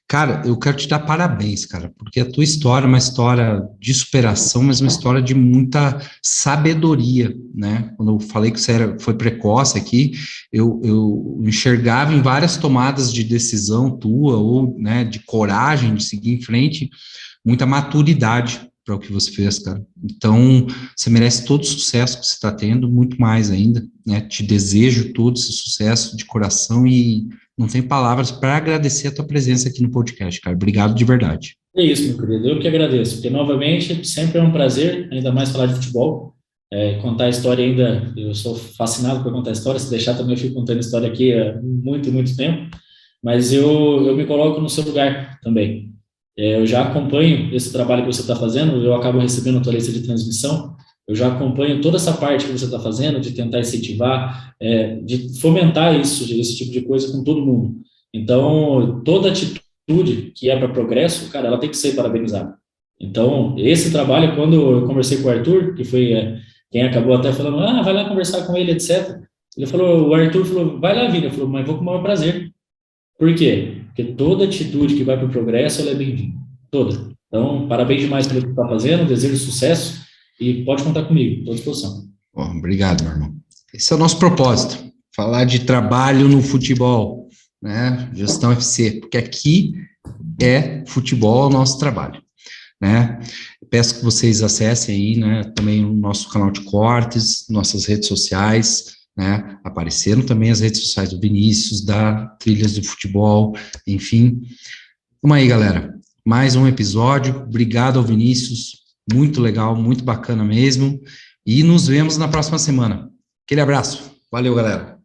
cara, eu quero te dar parabéns, cara, porque a tua história é uma história de superação, mas uma história de muita sabedoria, né? Quando eu falei que você foi precoce aqui, eu enxergava em várias tomadas de decisão tua, ou, né, de coragem de seguir em frente, muita maturidade para o que você fez, cara. Então, você merece todo o sucesso que você está tendo, muito mais ainda, né? Te desejo todo esse sucesso de coração e não tem palavras para agradecer a tua presença aqui no podcast, cara. Obrigado de verdade. É isso, meu querido. Eu que agradeço, porque, novamente, sempre é um prazer, ainda mais falar de futebol, contar a história ainda. Eu sou fascinado por contar a história, se deixar também eu fico contando história aqui há muito, muito tempo, mas eu me coloco no seu lugar também. Eu já acompanho esse trabalho que você está fazendo, eu acabo recebendo a tua lista de transmissão, eu já acompanho toda essa parte que você está fazendo, de tentar incentivar, de fomentar esse tipo de coisa com todo mundo. Então, toda atitude que é para progresso, cara, ela tem que ser parabenizada. Então, esse trabalho, quando eu conversei com o Arthur, que foi quem acabou até falando, vai lá conversar com ele, etc. O Arthur falou, vai lá, Vini. Eu falei, mas vou com o maior prazer. Por quê? Porque toda atitude que vai para o progresso, ela é bem-vinda. Toda. Então, parabéns demais pelo que você está fazendo, desejo sucesso e pode contar comigo, estou à disposição. Bom, obrigado, meu irmão. Esse é o nosso propósito, falar de trabalho no futebol, né? Gestão FC, porque aqui é futebol o nosso trabalho, né? Peço que vocês acessem aí, né, também o nosso canal de cortes, nossas redes sociais, né, apareceram também as redes sociais do Vinícius, da Trilhas do Futebol, enfim. Vamos aí, galera, mais um episódio, obrigado ao Vinícius, muito legal, muito bacana mesmo, e nos vemos na próxima semana. Aquele abraço, valeu, galera.